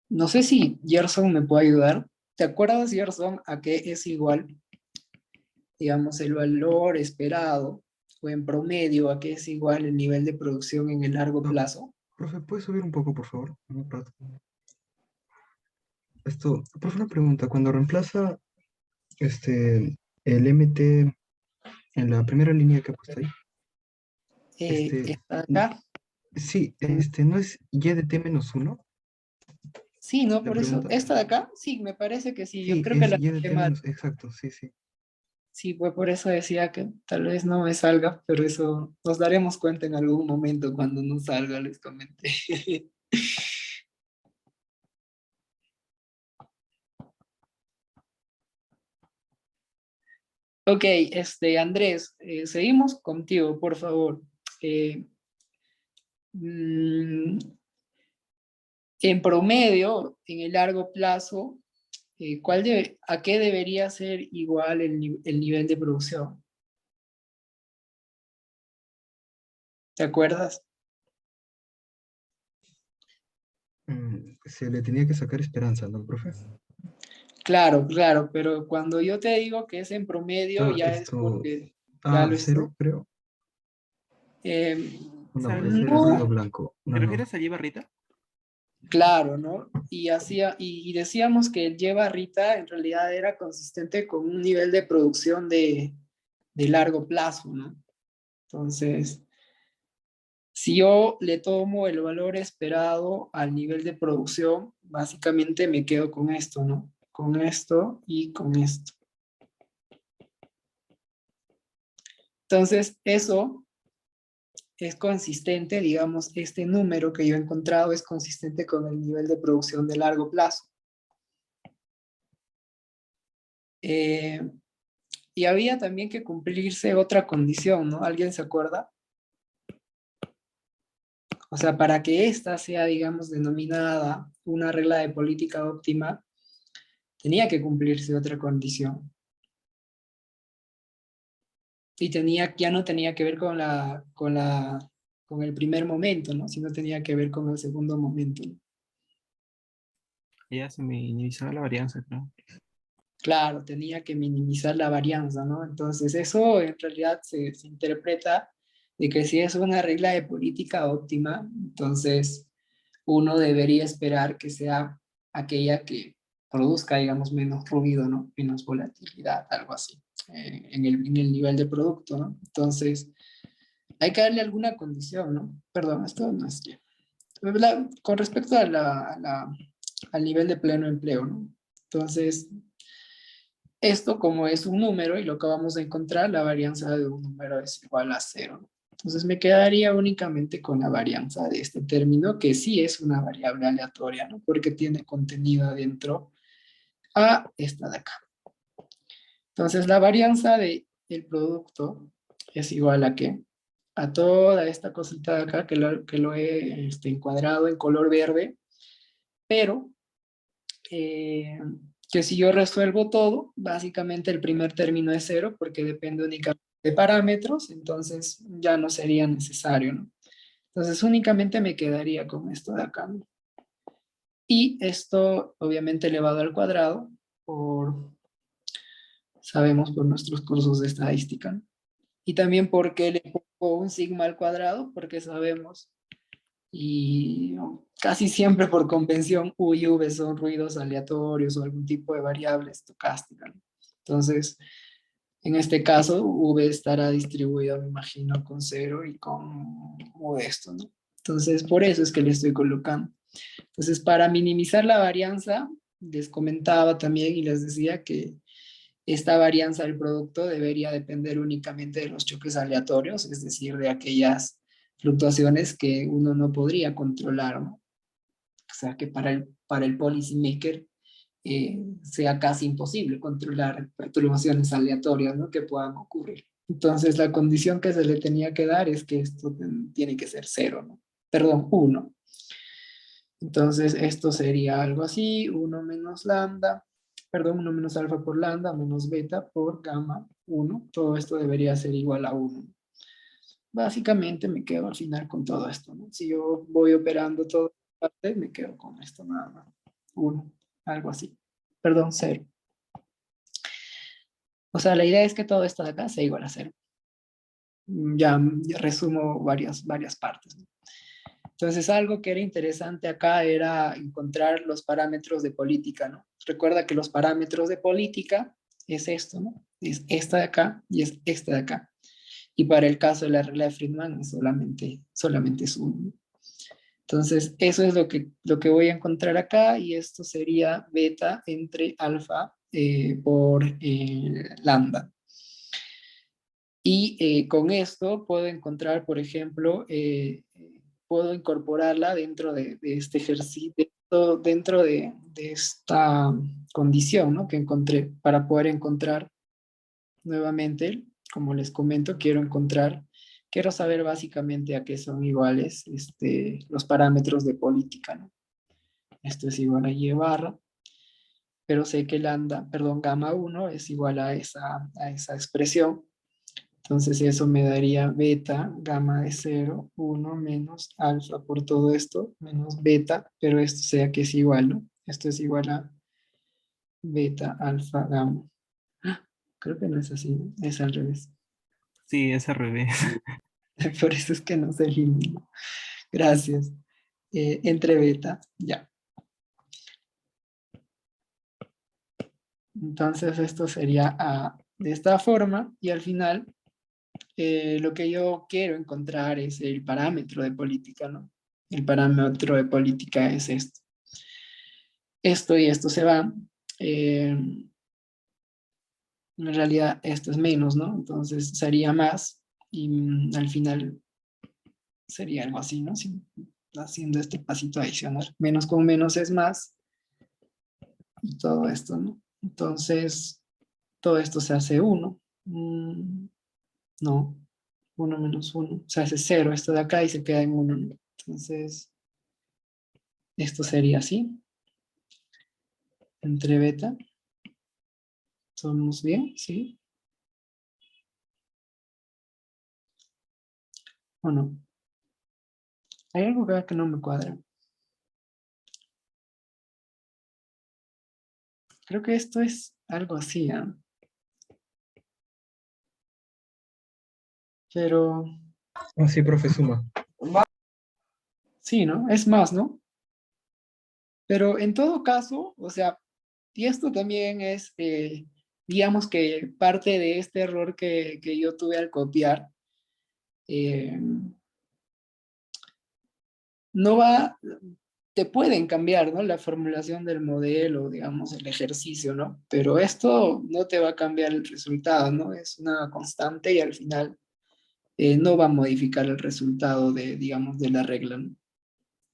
no sé si Gerson me puede ayudar. ¿Te acuerdas, Gerson, a qué es igual, digamos, el valor esperado o en promedio a qué es igual el nivel de producción en el largo No, plazo? profe, ¿puedes subir un poco, por favor? Un rato. Esto, profe, una pregunta. Cuando reemplaza el MT en la primera línea que ha puesto ahí, este, Está n- acá. sí, ¿no es Y de T menos uno Sí, ¿no? la Por eso, pregunta? esta de acá, sí, me parece que sí. Yo Sí, creo que es la Y de dejé T mal. menos, exacto, sí, sí. Sí, pues por eso decía que tal vez no me salga, pero eso nos daremos cuenta en algún momento cuando nos salga, les comenté. Ok, Andrés, seguimos contigo, por favor. Eh, mm, En promedio, en el largo plazo, ¿a qué debería ser igual el nivel de producción? ¿Te acuerdas? Se le tenía que sacar esperanza, ¿no, profe? Claro, claro, pero cuando yo te digo que es en promedio, ya es Esto porque ya a lo estoy. cero, creo. eh, No, ¿Sabes? ese era no, ruido blanco. ¿Te No, no. refieres a Lleva Rita? claro, ¿no? Y decíamos que el lleva Rita en realidad era consistente con un nivel de producción de largo plazo, ¿no? Entonces, si yo le tomo el valor esperado al nivel de producción, básicamente me quedo con esto, ¿no? Con esto y con esto. Entonces, eso es consistente, digamos, este número que yo he encontrado es consistente con el nivel de producción de largo plazo. Eh, y había también que cumplirse otra condición, ¿no? ¿Alguien se acuerda? O sea, para que esta sea, digamos, denominada una regla de política óptima, tenía que cumplirse otra condición. Y ya no tenía que ver con el primer momento, ¿no? Sino tenía que ver con el segundo momento, ¿no? Ya se me minimizaba la varianza, creo. Claro, tenía que minimizar la varianza, ¿no? Entonces eso en realidad se interpreta de que si es una regla de política óptima, entonces uno debería esperar que sea aquella que produzca, digamos, menos ruido, ¿no? Menos volatilidad, algo así, en el nivel de producto, ¿no? Entonces hay que darle alguna condición, ¿no? Perdón, esto no es... Con respecto al nivel de pleno empleo, ¿no? Entonces, esto como es un número y lo que vamos a encontrar, la varianza de un número es igual a cero. Entonces me quedaría únicamente con la varianza de este término, que sí es una variable aleatoria, ¿no? Porque tiene contenido adentro a esta de acá. Entonces la varianza del producto es igual a ¿qué? A toda esta cosita de acá que lo he encuadrado en color verde, pero eh, que si yo resuelvo todo, básicamente el primer término es cero porque depende únicamente de parámetros, entonces ya no sería necesario, ¿no? Entonces únicamente me quedaría con esto de acá, ¿no? Y esto obviamente elevado al cuadrado sabemos por nuestros cursos de estadística, ¿no? Y también porque le pongo un sigma al cuadrado, porque sabemos y casi siempre por convención U y V son ruidos aleatorios o algún tipo de variable estocástica, ¿no? Entonces, en este caso, V estará distribuido, me imagino, con cero y con modesto, ¿no? Entonces, por eso es que le estoy colocando. Entonces, para minimizar la varianza, les comentaba también y les decía que esta varianza del producto debería depender únicamente de los choques aleatorios, es decir, de aquellas fluctuaciones que uno no podría controlar, ¿no? O sea, que para el policymaker sea casi imposible controlar perturbaciones aleatorias, ¿no? Que puedan ocurrir. Entonces, la condición que se le tenía que dar es que esto tiene que ser cero, ¿no? Perdón, uno. Entonces, esto sería algo así, 1 menos lambda, perdón, 1 menos alfa por lambda, menos beta por gamma 1. Todo esto debería ser igual a 1. Básicamente me quedo al final con todo esto, ¿no? Si yo voy operando todo, me quedo con esto nada más. 1, algo así. Perdón, 0. O sea, la idea es que todo esto de acá sea igual a 0. Ya resumo varias partes, ¿no? Entonces, algo que era interesante acá era encontrar los parámetros de política, ¿no? Recuerda que los parámetros de política es esto, ¿no? Es esta de acá y es esta de acá. Y para el caso de la regla de Friedman solamente es uno, ¿no? Entonces, eso es lo que voy a encontrar acá y esto sería beta entre alfa por lambda. Y con esto puedo encontrar, por ejemplo, puedo incorporarla dentro de este ejercicio, dentro de esta condición, ¿no? Que encontré para poder encontrar nuevamente, como les comento, quiero saber básicamente a qué son iguales los parámetros de política, ¿no? Esto es igual a y barra, pero sé que lambda, perdón, gamma 1 es igual a esa expresión. Entonces eso me daría beta, gamma de 0, 1 menos alfa por todo esto, menos beta, pero esto sea que es igual, ¿no? Esto es igual a beta, alfa, gamma. Creo que no es así, ¿no? Es al revés. Sí, es al revés. Por eso es que no se elimina. Gracias. Entre beta, ya. Entonces esto sería de esta forma y al final lo que yo quiero encontrar es el parámetro de política, ¿no? El parámetro de política es esto. Esto y esto se van. En realidad esto es menos, ¿no? Entonces sería más y al final sería algo así, ¿no? Haciendo este pasito adicional. Menos con menos es más y todo esto, ¿no? Entonces todo esto se hace 1. No, 1 menos 1. Se hace 0 esto de acá y se queda en 1, ¿no? Entonces esto sería así. Entre beta. ¿Somos bien? ¿Sí? ¿O no? Hay algo que no me cuadra. Creo que esto es algo así, ¿ah? Pero Ah, sí, profe, suma. sí, ¿no? Es más, ¿no? Pero en todo caso, o sea, y esto también es, digamos que parte de este error que yo tuve al copiar, eh, no va, te pueden cambiar, ¿no? La formulación del modelo, digamos, el ejercicio, ¿no? Pero esto no te va a cambiar el resultado, ¿no? Es una constante y al final no va a modificar el resultado de, digamos, de la regla, ¿no?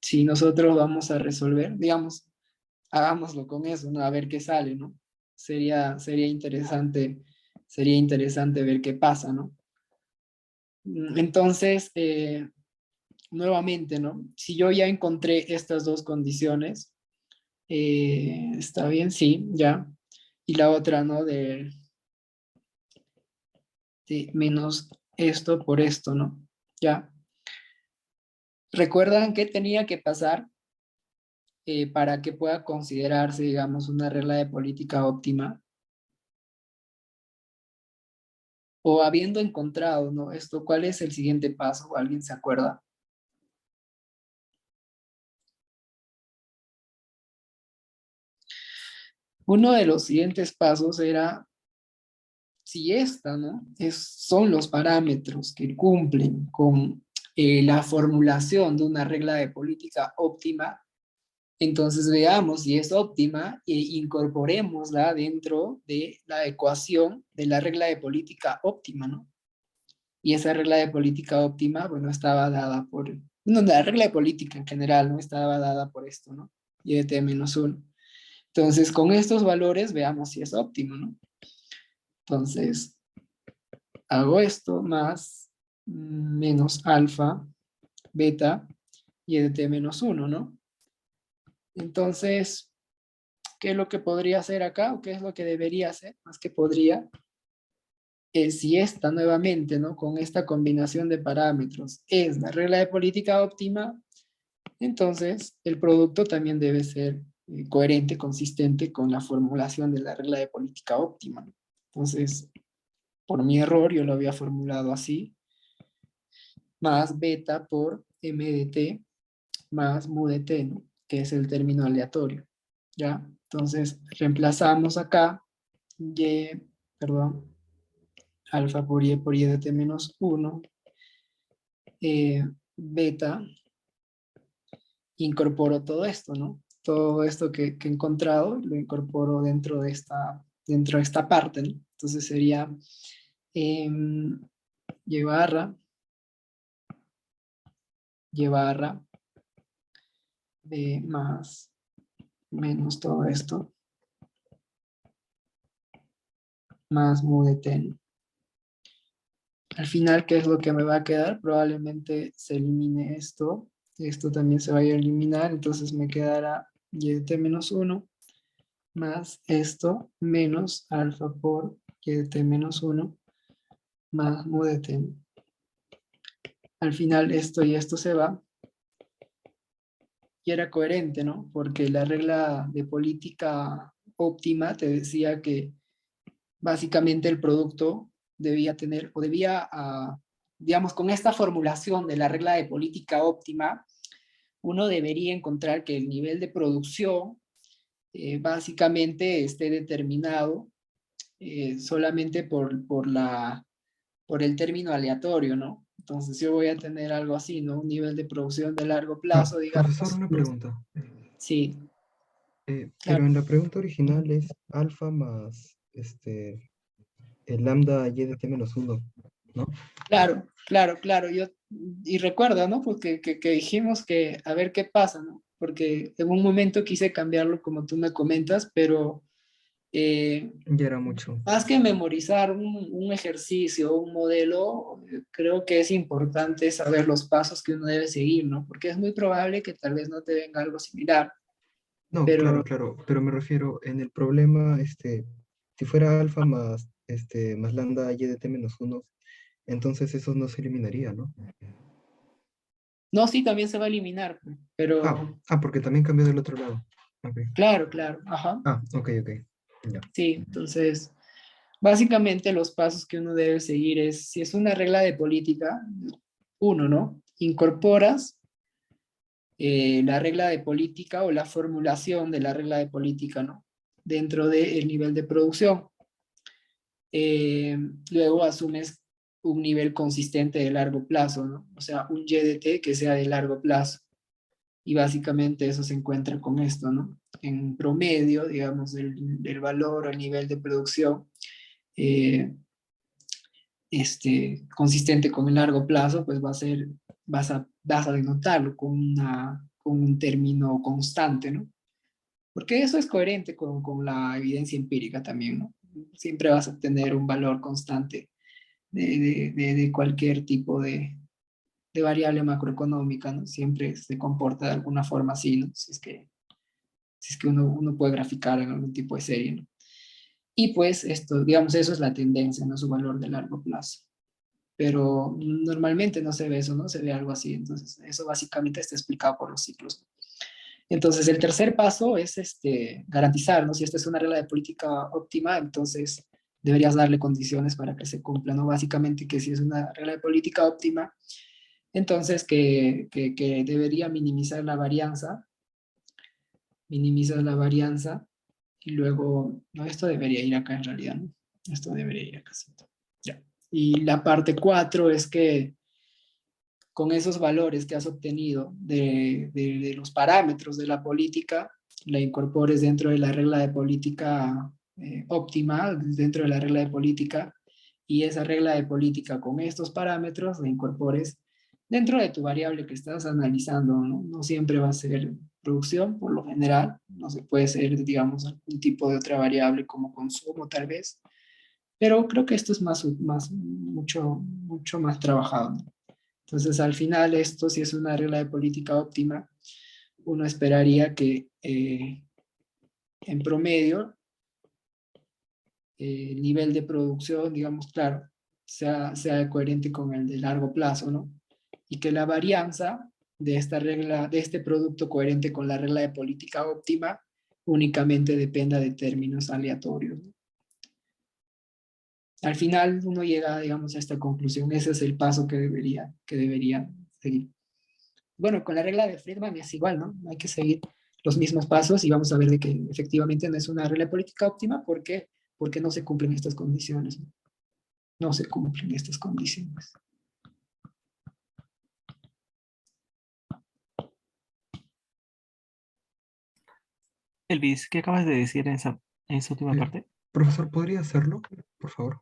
Si nosotros vamos a resolver, digamos, hagámoslo con eso, ¿no? A ver qué sale, ¿no? Sería interesante ver qué pasa, ¿no? Entonces, nuevamente, ¿no? Si yo ya encontré estas dos condiciones, está bien, sí, ya. Y la otra, ¿no? De menos esto por esto, ¿no? Ya. ¿Recuerdan qué tenía que pasar para que pueda considerarse, digamos, una regla de política óptima? O habiendo encontrado, ¿no? Esto, ¿cuál es el siguiente paso? ¿Alguien se acuerda? Uno de los siguientes pasos era si esta, ¿no? Son los parámetros que cumplen con la formulación de una regla de política óptima, entonces veamos si es óptima e incorporémosla dentro de la ecuación de la regla de política óptima, ¿no? Y esa regla de política óptima, bueno, estaba dada por, no, la regla de política en general, ¿no? Estaba dada por esto, ¿no? Y de t-1. Entonces, con estos valores, veamos si es óptimo, ¿no? Entonces, hago esto más menos alfa, beta, y de t-1, ¿no? Entonces, ¿qué es lo que podría hacer acá? ¿O qué es lo que debería hacer? Más que podría. Si esta nuevamente, ¿no? Con esta combinación de parámetros es la regla de política óptima, entonces el producto también debe ser coherente, consistente con la formulación de la regla de política óptima. Entonces, por mi error, yo lo había formulado así, más beta por m de t más mu de t, ¿no? Que es el término aleatorio, ¿ya? Entonces, reemplazamos acá y, perdón, alfa por y de t menos 1, beta, incorporo todo esto, ¿no? Todo esto que he encontrado lo incorporo dentro de esta parte, ¿no? Entonces sería y barra b más menos todo esto más mu de t, ¿no? Al final, ¿qué es lo que me va a quedar? Probablemente se elimine esto. Esto también se vaya a eliminar, entonces me quedará y de t menos 1 más esto menos alfa por y de t menos 1 más mu de t. Al final esto y esto se va. Y era coherente, ¿no? Porque la regla de política óptima te decía que básicamente el producto debía tener, o debía, digamos, con esta formulación de la regla de política óptima, uno debería encontrar que el nivel de producción básicamente esté determinado solamente por el término aleatorio, ¿no? Entonces yo voy a tener algo así, ¿no? Un nivel de producción de largo plazo, Profesor, digamos. una pregunta. Sí, Pero claro. en la pregunta original es alfa más el lambda y de t menos 1, ¿no? Claro, claro, claro. Y recuerda, ¿no? Porque que dijimos que a ver qué pasa, ¿no? Porque en un momento quise cambiarlo como tú me comentas, pero eh, Ya era mucho. más que memorizar un ejercicio, un modelo, creo que es importante saber los pasos que uno debe seguir, ¿no? Porque es muy probable que tal vez no te venga algo similar, No, claro, pero claro, pero me refiero en el problema, si fuera alfa más, más lambda y de t menos 1, entonces eso no se eliminaría, ¿no? no, sí, también se va a eliminar, pues, pero Porque también cambió del otro lado. Ok. claro, claro, ajá. Ok, ok. Ya. Sí, entonces, básicamente los pasos que uno debe seguir es, si es una regla de política, uno, ¿no? Incorporas la regla de política o la formulación de la regla de política, ¿no? Dentro del nivel de producción. Eh, Luego asumes un nivel consistente de largo plazo, ¿no? O sea, un YDT que sea de largo plazo. Y básicamente eso se encuentra con esto, ¿no? En promedio, digamos, del valor o el nivel de producción eh, consistente con el largo plazo, pues va a ser, vas a denotarlo con un término constante, ¿no? Porque eso es coherente con la evidencia empírica también, ¿no? Siempre vas a tener un valor constante de cualquier tipo de variable macroeconómica, ¿no? Siempre se comporta de alguna forma así, ¿no? Si es que uno puede graficar en algún tipo de serie, ¿no? Y pues esto, digamos, eso es la tendencia, ¿no? Su valor de largo plazo. Pero normalmente no se ve eso, ¿no? Se ve algo así. Entonces, eso básicamente está explicado por los ciclos. Entonces, el tercer paso es garantizar, ¿no? Si esta es una regla de política óptima, entonces deberías darle condiciones para que se cumpla, ¿no? Básicamente que si es una regla de política óptima, entonces que debería minimizas la varianza y luego, no, esto debería ir acá en realidad, ¿no? Esto debería ir acá, ¿sí? Ya. Y la parte 4 es que con esos valores que has obtenido de los parámetros de la política, la incorpores dentro de la regla de política óptima, dentro de la regla de política, y esa regla de política con estos parámetros la incorpores dentro de tu variable que estás analizando, ¿no? No siempre va a ser producción, por lo general, no se puede ser, digamos, algún tipo de otra variable como consumo, tal vez, pero creo que esto es mucho más trabajado, ¿no? Entonces, al final, esto si es una regla de política óptima, uno esperaría que en promedio el nivel de producción, digamos, claro, sea coherente con el de largo plazo, ¿no? Y que la varianza de esta regla, de este producto coherente con la regla de política óptima, únicamente dependa de términos aleatorios, ¿no? Al final uno llega, digamos, a esta conclusión. Ese es el paso que debería seguir. Bueno, con la regla de Friedman es igual, ¿no? Hay que seguir los mismos pasos y vamos a ver de que efectivamente no es una regla política óptima porque no se cumplen estas condiciones. No se cumplen estas condiciones. Elvis, ¿qué acabas de decir en esa última Eh, parte? Profesor, ¿podría hacerlo, por favor?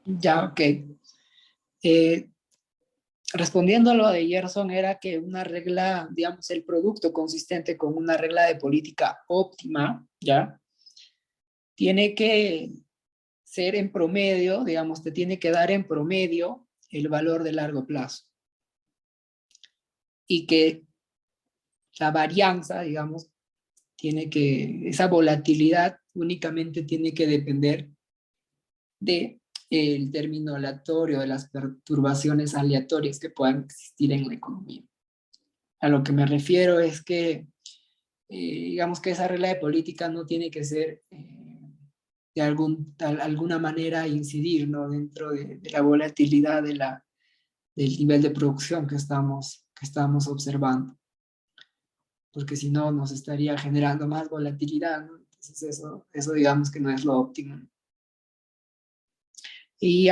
Ya, ok. Eh, Respondiendo a lo de Gerson, era que una regla, digamos, el producto consistente con una regla de política óptima, ¿ya? Tiene que ser en promedio, digamos, te tiene que dar en promedio el valor de largo plazo. Y que la varianza, digamos, esa volatilidad únicamente tiene que depender de el término aleatorio, de las perturbaciones aleatorias que puedan existir en la economía. A lo que me refiero es que, digamos que esa regla de política no tiene que ser de alguna manera incidir, ¿no? Dentro de la volatilidad del nivel de producción que estamos observando, porque si no nos estaría generando más volatilidad, ¿no? Entonces eso digamos que no es lo óptimo. Y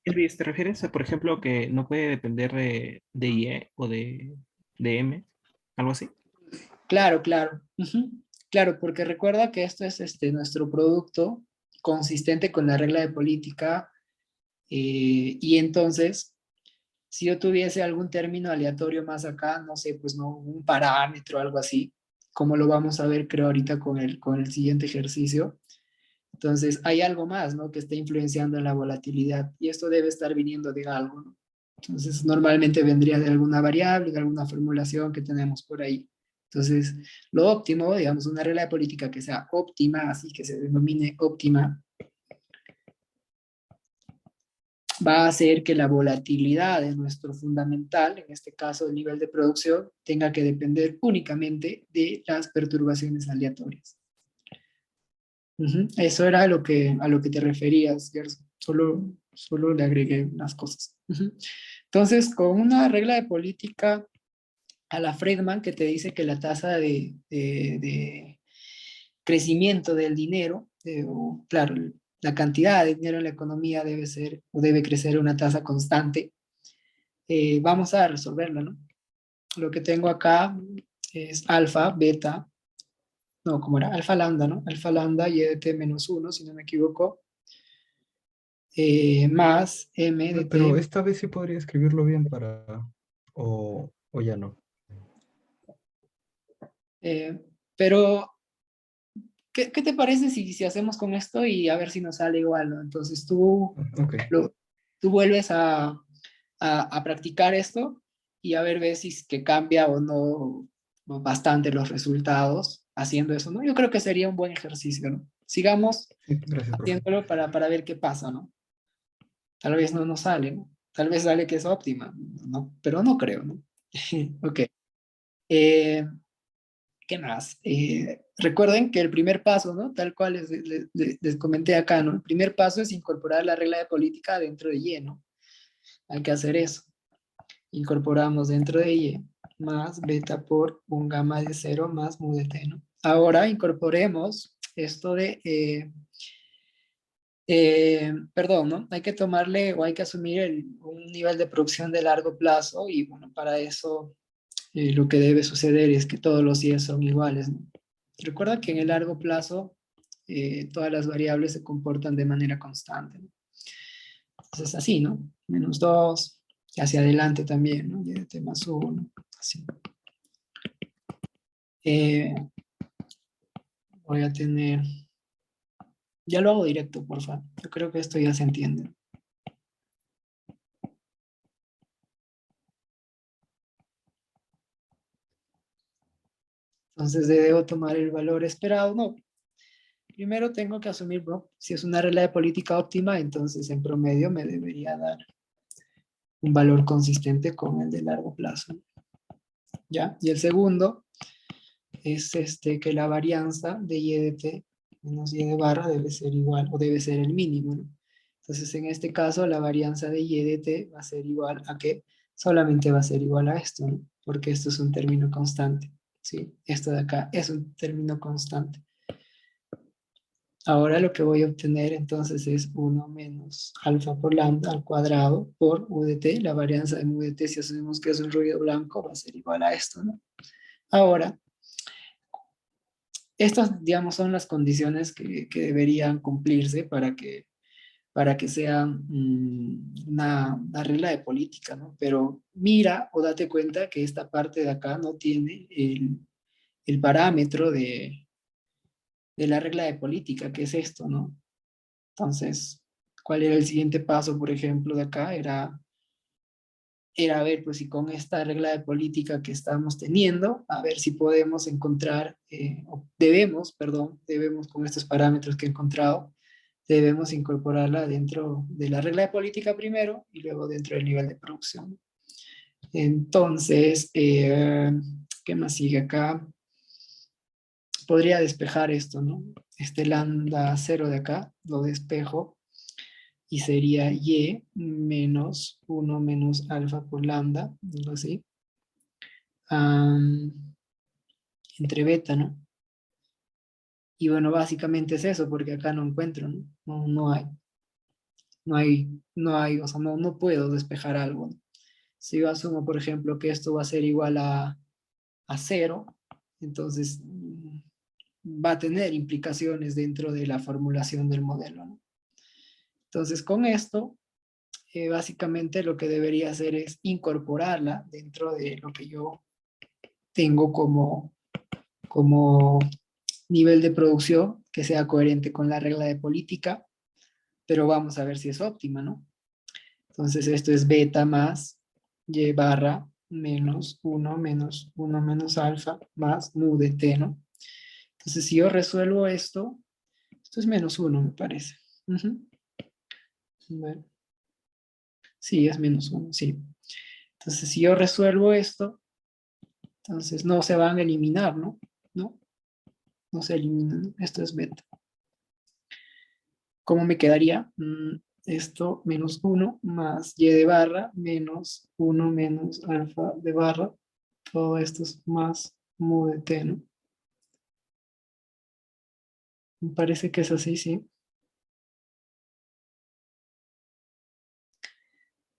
Elvis, ¿te refieres a, por ejemplo, que no puede depender de Y o de M? ¿Algo así? claro, claro. Ujú. Claro, porque recuerda que esto es nuestro producto consistente con la regla de política, y entonces, si yo tuviese algún término aleatorio más acá, no sé, pues no, un parámetro, algo así, como lo vamos a ver creo ahorita con el siguiente ejercicio. Entonces, hay algo más, ¿no? Que está influenciando en la volatilidad y esto debe estar viniendo de algo, ¿no? Entonces, normalmente vendría de alguna variable, de alguna formulación que tenemos por ahí. Entonces, lo óptimo, digamos, una regla de política que sea óptima, así que se denomine óptima, va a hacer que la volatilidad de nuestro fundamental, en este caso el nivel de producción, tenga que depender únicamente de las perturbaciones aleatorias. Eso era a lo que te referías, Gerson. Solo le agregué unas cosas. Entonces, con una regla de política a la Friedman que te dice que la tasa de crecimiento del dinero, claro, la cantidad de dinero en la economía debe ser o debe crecer a una tasa constante, vamos a resolverla, ¿no? Lo que tengo acá es alfa, beta, no, ¿cómo era? Alfa lambda, ¿no? Alfa lambda y de t menos 1, si no me equivoco, más m de Pero t. esta vez sí podría escribirlo bien o ya no. Pero, ¿qué te parece si hacemos con esto y a ver si nos sale igual, ¿no? Entonces Ok. tú vuelves a practicar esto y a ver, ves si es que cambia o no bastante los resultados haciendo eso, ¿no? Yo creo que sería un buen ejercicio, ¿no? Sigamos Sí, gracias, profe. haciéndolo para ver qué pasa, ¿no? Tal vez no nos sale, ¿no? Tal vez sale que es óptima, ¿no? Pero no creo, ¿no? Ok. Eh, ¿Qué más? Recuerden que el primer paso, ¿no? Tal cual les comenté acá, ¿no? El primer paso es incorporar la regla de política dentro de Y, ¿no? Hay que hacer eso. Incorporamos dentro de Y más beta por un gamma de 0 más mu de t, ¿no? Ahora incorporemos esto perdón, ¿no? Hay que tomarle o hay que asumir un nivel de producción de largo plazo y bueno, para eso lo que debe suceder es que todos los Y son iguales, ¿no? Recuerda que en el largo plazo todas las variables se comportan de manera constante, ¿no? Entonces así, ¿no? Menos 2 y hacia adelante también, ¿no? Y de t más 1, así. Eh, Voy a tener, ya lo hago directo, por favor. Yo creo que esto ya se entiende. Entonces debo tomar el valor esperado, no. Primero tengo que asumir, ¿no? Si es una regla de política óptima, entonces en promedio me debería dar un valor consistente con el de largo plazo, ¿ya? Y el segundo es que la varianza de y de t menos y de barra debe ser igual o debe ser el mínimo, ¿no? Entonces en este caso la varianza de y de t va a ser igual a que solamente va a ser igual a esto, ¿no? Porque esto es un término constante, ¿sí? Esto de acá es un término constante. Ahora lo que voy a obtener entonces es 1 menos alfa por lambda al cuadrado por u de t. La varianza de u de t, si asumimos que es un ruido blanco, va a ser igual a esto, ¿no? Ahora, estas, digamos, son las condiciones que deberían cumplirse para que sea una regla de política, ¿no? Pero mira o date cuenta que esta parte de acá no tiene el parámetro de la regla de política, que es esto, ¿no? Entonces, ¿cuál era el siguiente paso, por ejemplo, de acá? Era era ver pues si con esta regla de política que estamos teniendo, a ver si podemos encontrar, o debemos, perdón, debemos con estos parámetros que he encontrado, debemos incorporarla dentro de la regla de política primero y luego dentro del nivel de producción. Entonces, ¿qué más sigue acá? Podría despejar esto, ¿no? Este lambda cero de acá, lo despejo y sería y menos 1 menos alfa por lambda, algo así, entre beta, ¿no? Y bueno, básicamente es eso, porque acá no encuentro, ¿no? No hay, o sea, no puedo despejar algo, ¿no? Si yo asumo, por ejemplo, que esto va a ser igual a cero, entonces va a tener implicaciones dentro de la formulación del modelo, ¿no? Entonces, con esto, básicamente lo que debería hacer es incorporarla dentro de lo que yo tengo como nivel de producción, que sea coherente con la regla de política, pero vamos a ver si es óptima, ¿no? Entonces, esto es beta más y barra menos uno menos alfa más mu de t, ¿no? Entonces, si yo resuelvo esto, esto es menos uno, me parece. Ujú. Bueno, sí, es menos uno, sí. Entonces, si yo resuelvo esto, entonces no se van a eliminar, ¿no? No, no se eliminan. Esto es beta. ¿Cómo me quedaría? Esto menos uno más y de barra menos uno menos alfa de barra. Todo esto es más mu de t, ¿no? Me parece que es así, sí.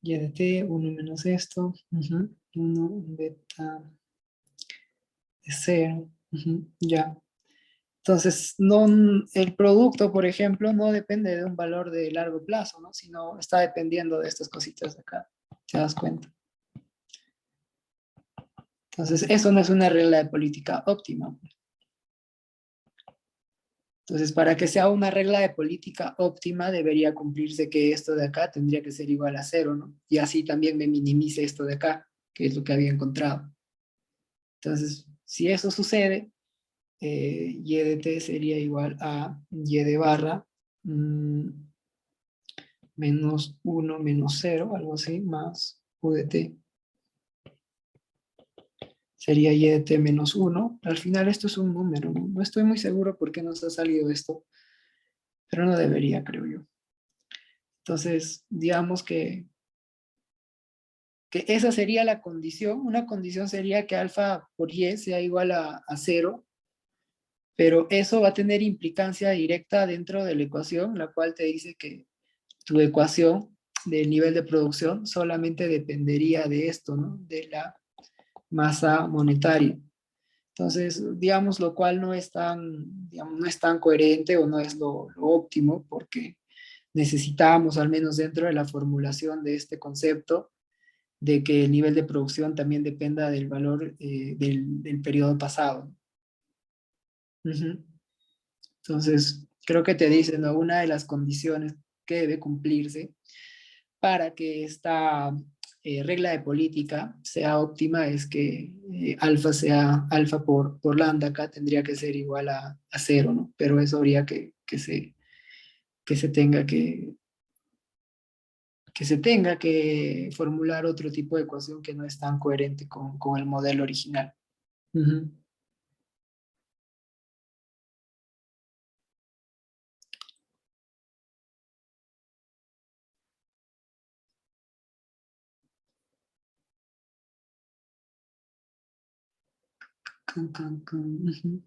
Y de t, uno menos esto. 1 beta de cero. Ya. Entonces, no, el producto, por ejemplo, no depende de un valor de largo plazo, ¿no? Sino está dependiendo de estas cositas de acá. ¿Te das cuenta? Entonces, eso no es una regla de política óptima. Entonces, para que sea una regla de política óptima, debería cumplirse que esto de acá tendría que ser igual a cero, ¿no? Y así también me minimice esto de acá, que es lo que había encontrado. Entonces, si eso sucede, y de t sería igual a y de barra menos uno menos cero, algo así, más u de t. Sería y de t menos uno. Al final esto es un número, ¿no? No estoy muy seguro por qué nos ha salido esto, pero no debería, creo yo. Entonces, digamos que esa sería la condición. Una condición sería que alfa por y sea igual a cero, pero eso va a tener implicancia directa dentro de la ecuación, la cual te dice que tu ecuación del nivel de producción solamente dependería de esto, ¿no? De la masa monetaria. Entonces, digamos, lo cual no es tan, digamos, no es tan coherente o no es lo óptimo, porque necesitamos, al menos dentro de la formulación de este concepto, de que el nivel de producción también dependa del valor del periodo pasado. Ujú. Entonces, creo que te dicen, ¿no? Una de las condiciones que debe cumplirse para que esta regla de política sea óptima es que alfa sea alfa por lambda acá tendría que ser igual a cero, ¿no? Pero eso habría que se tenga que se tenga que formular otro tipo de ecuación que no es tan coherente con el modelo original. Ujú. Ujú.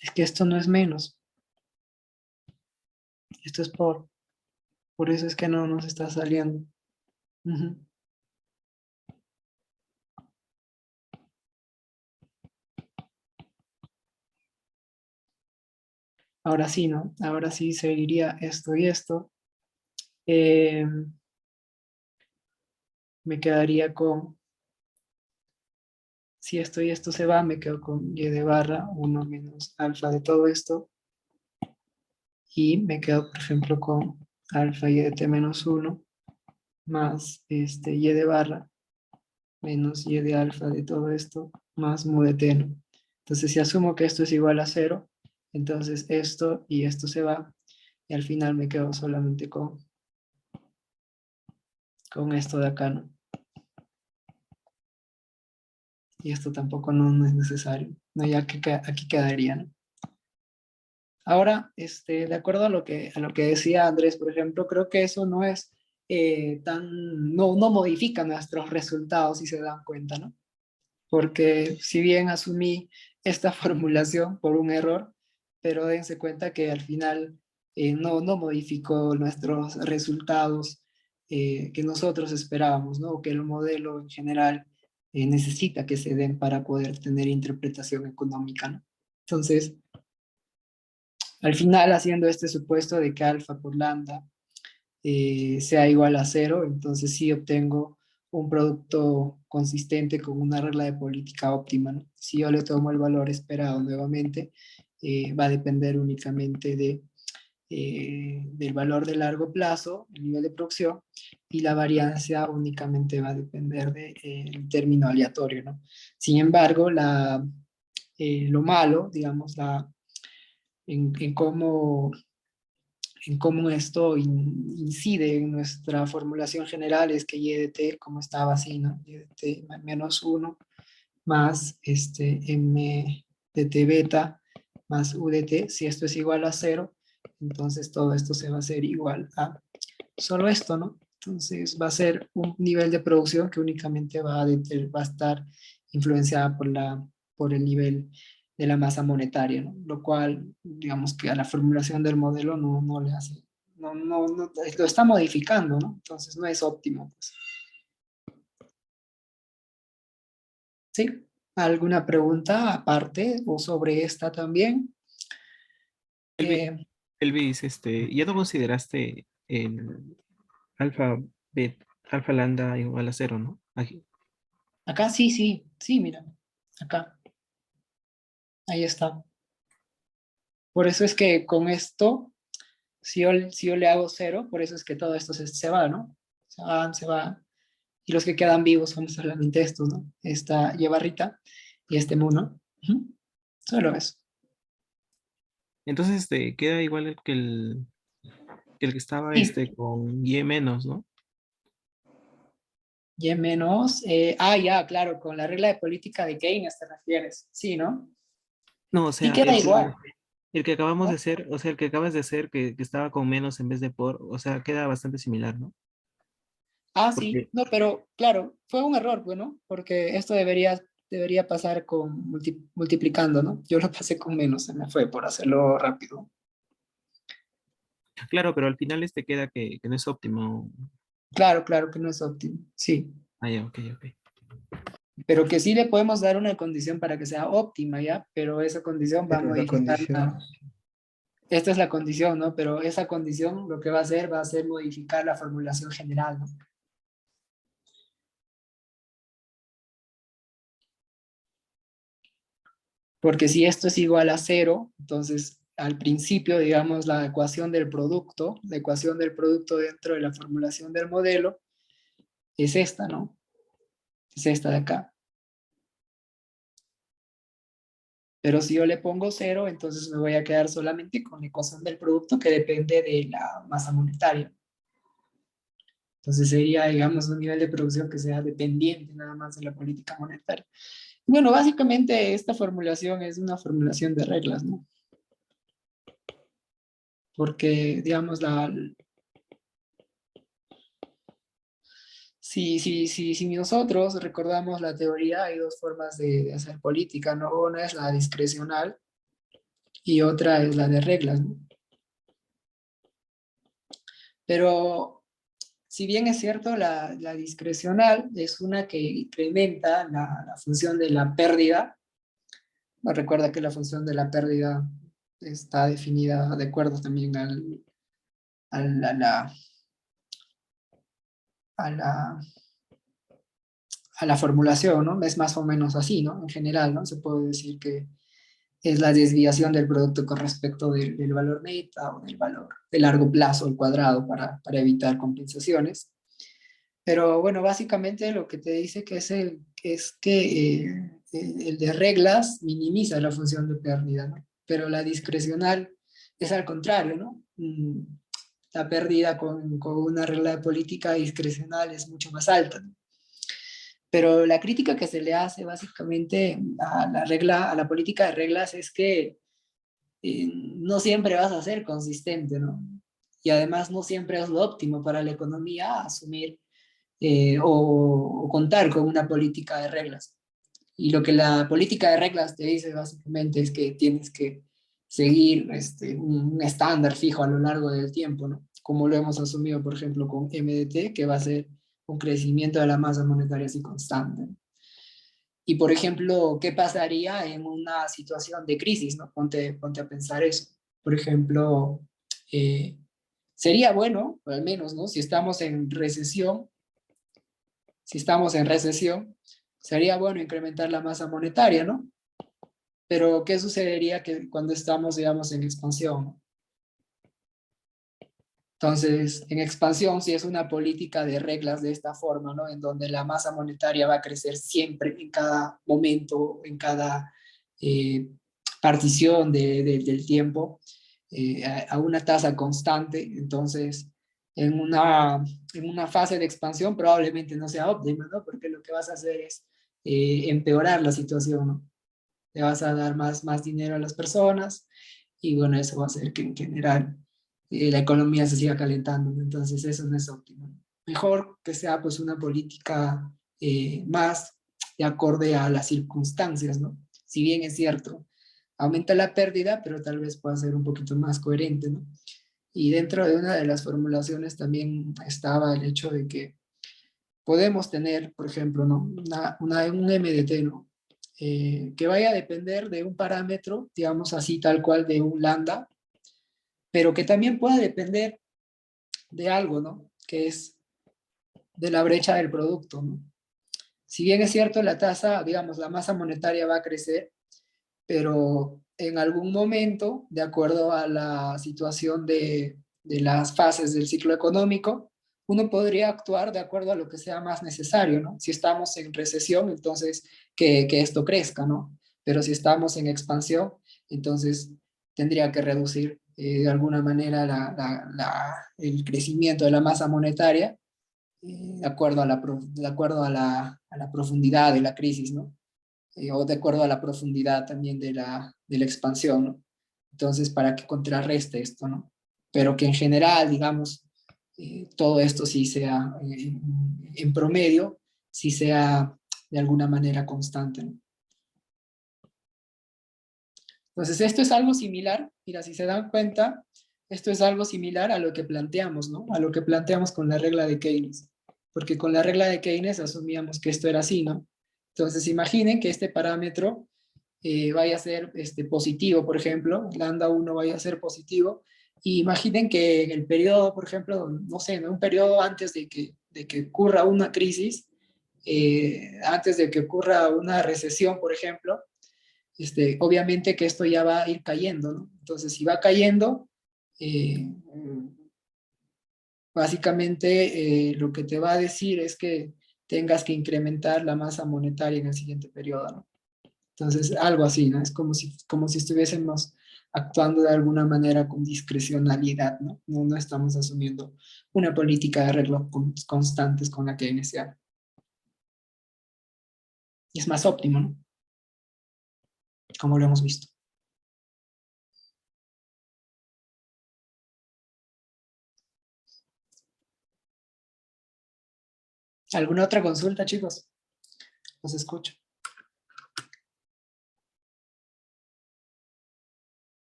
Es que esto no es menos. Esto es por eso es que no nos está saliendo. Ujú. Ahora sí, ¿no? Ahora sí seguiría esto y esto. Eh, Me quedaría con, si esto y esto se va, me quedo con y de barra 1 menos alfa de todo esto. Y me quedo, por ejemplo, con alfa y de t menos 1 más y de barra menos y de alfa de todo esto más mu de t, ¿no? Entonces, si asumo que esto es igual a 0, entonces esto y esto se va, y al final me quedo solamente con esto de acá, ¿no? Y esto tampoco no es necesario, ¿no? Ya que aquí quedaría, ¿no? Ahora, de acuerdo a lo que decía Andrés, por ejemplo, creo que eso no es no modifica nuestros resultados, si se dan cuenta, ¿no? Porque si bien asumí esta formulación por un error, pero dense cuenta que al final no modificó nuestros resultados que nosotros esperábamos, ¿no? O que el modelo en general necesita que se den para poder tener interpretación económica, ¿no? Entonces, al final, haciendo este supuesto de que alfa por lambda sea igual a 0, entonces sí obtengo un producto consistente con una regla de política óptima, ¿no? Si yo le tomo el valor esperado nuevamente, va a depender únicamente del valor de largo plazo, el nivel de producción, y la variancia únicamente va a depender del término aleatorio, ¿no? Sin embargo, lo malo, digamos, en cómo esto incide en nuestra formulación general es que y de t, como estaba así, ¿no? Y de t menos 1 más m de t beta más u de t, si esto es igual a 0, entonces todo esto se va a hacer igual a solo esto, ¿no? Entonces va a ser un nivel de producción que únicamente va a estar influenciada por el nivel de la masa monetaria, ¿no? Lo cual, digamos que a la formulación del modelo no le hace, lo está modificando, ¿no? Entonces no es óptimo, pues. ¿Sí? ¿Alguna pregunta aparte o sobre esta también? Elvis, Eh, Elvis, ¿ya no consideraste el alfa, bet, alfa lambda igual a 0, ¿no? Aquí. Acá sí, sí, sí, mira, acá, ahí está. Por eso es que con esto si yo le hago 0, por eso es que todo esto se va, ¿no? Se van. Y los que quedan vivos son solamente estos, ¿no? Esta Y barrita y este mu, ¿no? Ujú. Solo eso. Entonces, queda igual que el que estaba Sí, con y menos, ¿no? Y menos. Ya, claro, con la regla de política de Keynes te refieres. Sí, ¿no? No, o Sí sea, queda igual. el que acabamos de ¿No? hacer, o sea, el que acabas de hacer que estaba con menos en vez de por, o sea, queda bastante similar, ¿no? Sí. Porque, No, pero claro, fue un error, bueno, porque esto debería pasar con multiplicando, ¿no? Yo lo pasé con menos, se me fue por hacerlo rápido. claro, pero al final queda que no es óptimo. Claro, claro que no es óptimo. Sí. Ah, ya, ok, ok. Pero que sí le podemos dar una condición para que sea óptima, ¿ya? Pero esa condición va a Pero la modificar condición, esta es la condición, ¿no? Pero esa condición lo que va a ser modificar la formulación general, ¿no? Porque si esto es igual a 0, entonces al principio, digamos, la ecuación del producto dentro de la formulación del modelo es esta, ¿no? Es esta de acá. Pero si yo le pongo 0, entonces me voy a quedar solamente con la ecuación del producto que depende de la masa monetaria. Entonces sería, digamos, un nivel de producción que sea dependiente nada más de la política monetaria. Bueno, básicamente esta formulación es una formulación de reglas, ¿no? Porque, digamos, si nosotros recordamos la teoría, hay dos formas de hacer política, ¿no? Una es la discrecional y otra es la de reglas, ¿no? Pero si bien es cierto, la discrecional es una que incrementa la función de la pérdida. No, recuerda que la función de la pérdida está definida de acuerdo también al- a la, a la, a la formulación, ¿no? Es más o menos así, ¿no? En general, ¿no? Se puede decir que es la desviación del producto con respecto del valor meta o del valor de largo plazo al cuadrado para evitar compensaciones. Pero bueno, básicamente lo que te dice que es que el de reglas minimiza la función de pérdida, ¿no? Pero la discrecional es al contrario, ¿no? La pérdida con una regla de política discrecional es mucho más alta, ¿no? Pero la crítica que se le hace básicamente a la regla, a la política de reglas es que no siempre vas a ser consistente, ¿no? Y además no siempre es lo óptimo para la economía asumir o contar con una política de reglas. Y lo que la política de reglas te dice básicamente es que tienes que seguir un estándar fijo a lo largo del tiempo, ¿no? Como lo hemos asumido, por ejemplo, con MDT, que va a ser un crecimiento de la masa monetaria así constante. Y, por ejemplo, ¿qué pasaría en una situación de crisis, ¿no? Ponte a pensar eso. Por ejemplo, eh, sería bueno, o al menos, ¿no? Si estamos en recesión, sería bueno incrementar la masa monetaria, ¿no? Pero ¿qué sucedería cuando estamos, digamos, en expansión? Entonces, en expansión, si es una política de reglas de esta forma, ¿no? En donde la masa monetaria va a crecer siempre, en cada momento, en cada eh, partición del tiempo, a una tasa constante. Entonces, en una fase de expansión probablemente no sea óptima, ¿no? Porque lo que vas a hacer es empeorar la situación, ¿no? Le vas a dar más dinero a las personas y bueno, eso va a hacer que en general la economía se siga calentando, ¿no? Entonces eso no es óptimo. Mejor que sea pues una política más de acorde a las circunstancias, ¿no? Si bien es cierto, aumenta la pérdida, pero tal vez pueda ser un poquito más coherente, ¿no? Y dentro de una de las formulaciones también estaba el hecho de que podemos tener, por ejemplo, ¿no? Un MDT, ¿no? Que vaya a depender de un parámetro, digamos así, tal cual de un lambda, pero que también pueda depender de algo, ¿no? Que es de la brecha del producto, ¿no? Si bien es cierto, la tasa, digamos, la masa monetaria va a crecer, pero en algún momento, de acuerdo a la situación de las fases del ciclo económico, uno podría actuar de acuerdo a lo que sea más necesario, ¿no? Si estamos en recesión, entonces que esto crezca, ¿no? Pero si estamos en expansión, entonces tendría que reducir de alguna manera el crecimiento de la masa monetaria de acuerdo a la profundidad de la crisis, ¿no? O de acuerdo a la profundidad también de la expansión, ¿no? Entonces, para que contrarreste esto, ¿no? Pero que en general, digamos, todo esto sí sea, en promedio, sí sea de alguna manera constante, ¿no? Entonces, esto es algo similar, mira, si se dan cuenta, esto es algo similar a lo que planteamos, ¿no? A lo que planteamos con la regla de Keynes, porque con la regla de Keynes asumíamos que esto era así, ¿no? Entonces, imaginen que este parámetro vaya a ser positivo, por ejemplo, lambda 1 vaya a ser positivo, y imaginen que en el periodo, por ejemplo, no sé, ¿no? Un periodo antes de que ocurra una crisis, antes de que ocurra una recesión, por ejemplo, obviamente que esto ya va a ir cayendo, ¿no? Entonces, si va cayendo, eh, básicamente lo que te va a decir es que tengas que incrementar la masa monetaria en el siguiente periodo, ¿no? Entonces, algo así, ¿no? Es como si estuviésemos actuando de alguna manera con discrecionalidad, ¿no? No estamos asumiendo una política de arreglo constantes con la que iniciar. Y es más óptimo, ¿no? Como lo hemos visto. ¿Alguna otra consulta, chicos? Los escucho.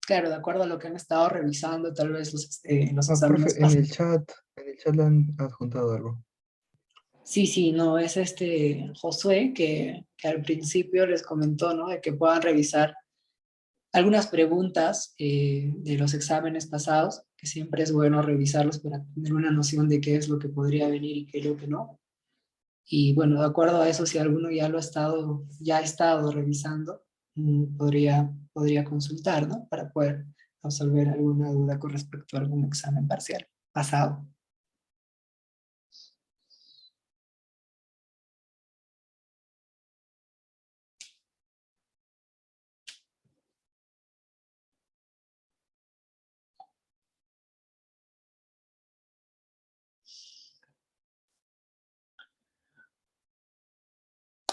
claro, de acuerdo a lo que han estado revisando, tal vez los exámenes Profe, en pasados. en el chat le han adjuntado algo. Sí, sí, no, es Josué que al principio les comentó, ¿no? De que puedan revisar algunas preguntas de los exámenes pasados, que siempre es bueno revisarlos para tener una noción de qué es lo que podría venir y qué es lo que no. Y bueno, de acuerdo a eso, si alguno ya ha estado revisando, podría consultar, ¿no? Para poder resolver alguna duda con respecto a algún examen parcial pasado.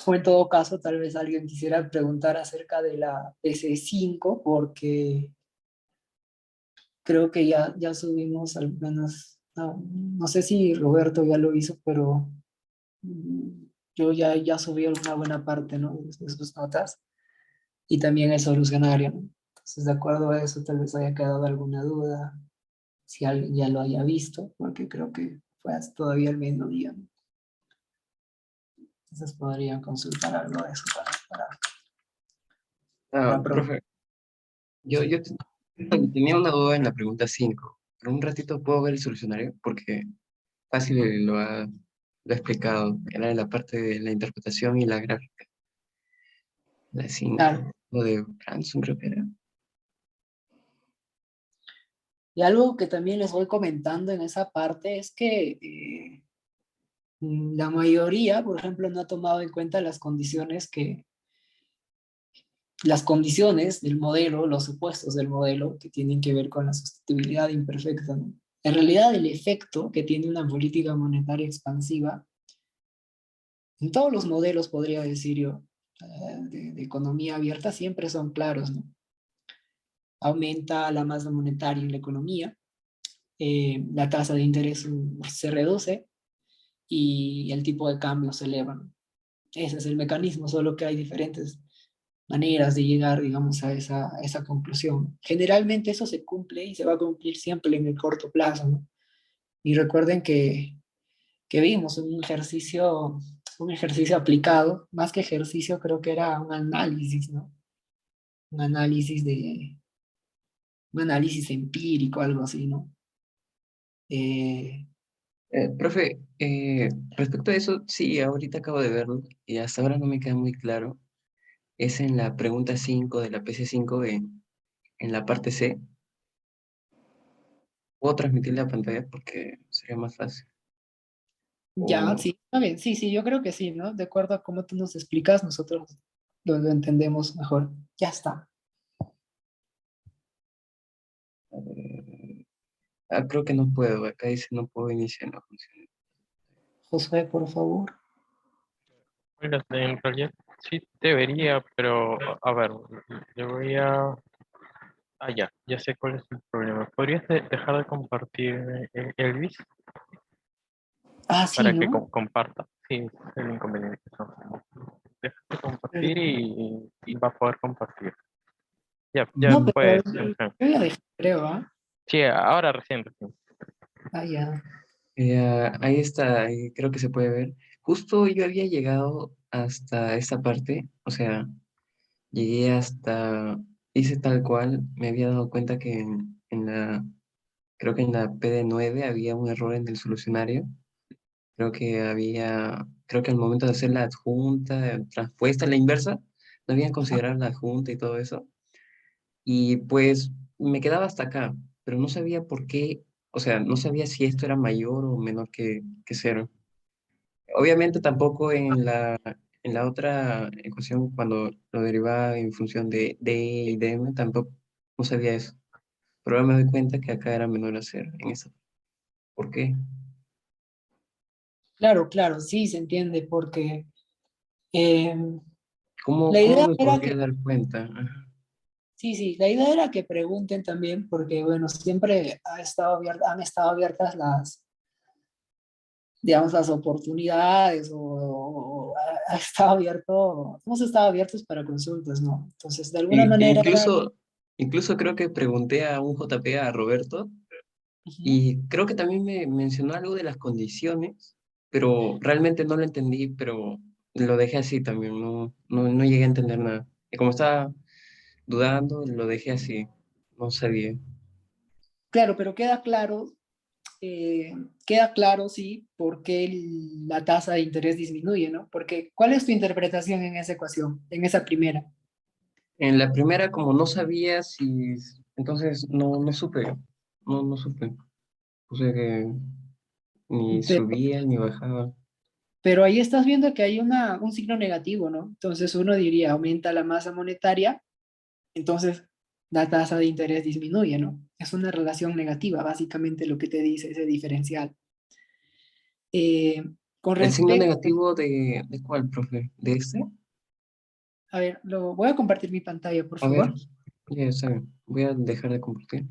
O en todo caso, tal vez alguien quisiera preguntar acerca de la PC5, porque creo que ya subimos al menos, no sé si Roberto ya lo hizo, pero mm, yo ya subí una buena parte, ¿no? De sus notas y también el solucionario, ¿no? Entonces, de acuerdo a eso, tal vez haya quedado alguna duda, si alguien ya lo haya visto, porque creo que fue hasta todavía el mediodía, ¿no? Entonces podrían consultar algo de eso para preguntar. Profe, yo tenía una duda en la pregunta 5. Por un ratito puedo ver el solucionario porque fácil lo ha explicado. Era la parte de la interpretación y la gráfica. La 5, Claro. lo de Branson creo que era. Y algo que también les voy comentando en esa parte es que la mayoría, por ejemplo, no ha tomado en cuenta las condiciones del modelo, los supuestos del modelo que tienen que ver con la sustituibilidad imperfecta, ¿no? En realidad, el efecto que tiene una política monetaria expansiva, en todos los modelos, podría decir yo, de economía abierta, siempre son claros, ¿no? Aumenta la masa monetaria en la economía, la tasa de interés se reduce y el tipo de cambio se eleva, ¿no? Ese es el mecanismo, solo que hay diferentes maneras de llegar, digamos, a esa conclusión. Generalmente eso se cumple y se va a cumplir siempre en el corto plazo, ¿no? Y recuerden que vimos un ejercicio aplicado, más que ejercicio creo que era un análisis, ¿no? Un análisis un análisis empírico, algo así, ¿no? Eh, Profe, respecto a eso, sí, ahorita acabo de verlo y hasta ahora no me queda muy claro. Es en la pregunta 5 de la PC5 en la parte C. ¿Puedo transmitir la pantalla porque sería más fácil? ya, O, sí, está bien, sí, sí, yo creo que sí, ¿no? De acuerdo a cómo tú nos explicas, nosotros lo entendemos mejor. Ya está. creo que no puedo. Acá dice no puedo iniciar la función. Josué, por favor. Bueno, en realidad sí debería, pero a ver, le voy a... Ah, ya sé cuál es el problema. ¿Podrías dejar de compartir Elvis Ah, sí, para que ¿no? comparta? Sí, ese es el inconveniente. ¿No? Deja de Pero- compartir y va a poder compartir. Ya No, pero puedes. Ajá. yo ya dejé, creo, ¿ah? Sí, ahora recién. Ah, ya. Ahí está, ahí creo que se puede ver. Justo yo había llegado hasta esta parte, o sea, llegué hasta, hice tal cual, me había dado cuenta que creo que en la PD9 había un error en el solucionario. Creo que al momento de hacer la adjunta, transpuesta, la inversa, no habían considerado la adjunta y todo eso. Y pues me quedaba hasta acá, pero no sabía por qué, o sea, no sabía si esto era mayor o menor que cero. Obviamente tampoco en la otra ecuación, cuando lo derivaba en función de D y dm, tampoco no sabía eso. Pero ahora me doy cuenta que acá era menor a cero en esa. ¿Por qué? Claro, claro, sí, se entiende, porque eh, la Cómo idea me era podría que, dar cuenta? Ajá. sí, sí, la idea era que pregunten también, porque, bueno, siempre han estado abiertas digamos, las oportunidades hemos estado abiertos para consultas, ¿no? Entonces, de alguna manera era Incluso Incluso creo que pregunté a un JP, a Roberto, Ujú. y creo que también me mencionó algo de las condiciones, pero realmente no lo entendí, pero lo dejé así también, no llegué a entender nada. Y como estaba dudando, lo dejé así, no sabía. Claro, pero queda claro, sí, por qué la tasa de interés disminuye, ¿no? Porque, ¿cuál es tu interpretación en esa ecuación, en esa primera? En la primera, como no sabía si, entonces no supe, no supe. Puse que ni Pero, subía ni bajaba. pero ahí estás viendo que hay un signo negativo, ¿no? Entonces uno diría, aumenta la masa monetaria, entonces la tasa de interés disminuye, ¿no? Es una relación negativa, básicamente lo que te dice ese diferencial. Eh, con ¿El signo respecto, negativo de cuál, profe? ¿De este? a ver, lo voy a compartir mi pantalla, por A ver, favor. ya está bien. Voy a dejar de compartir. En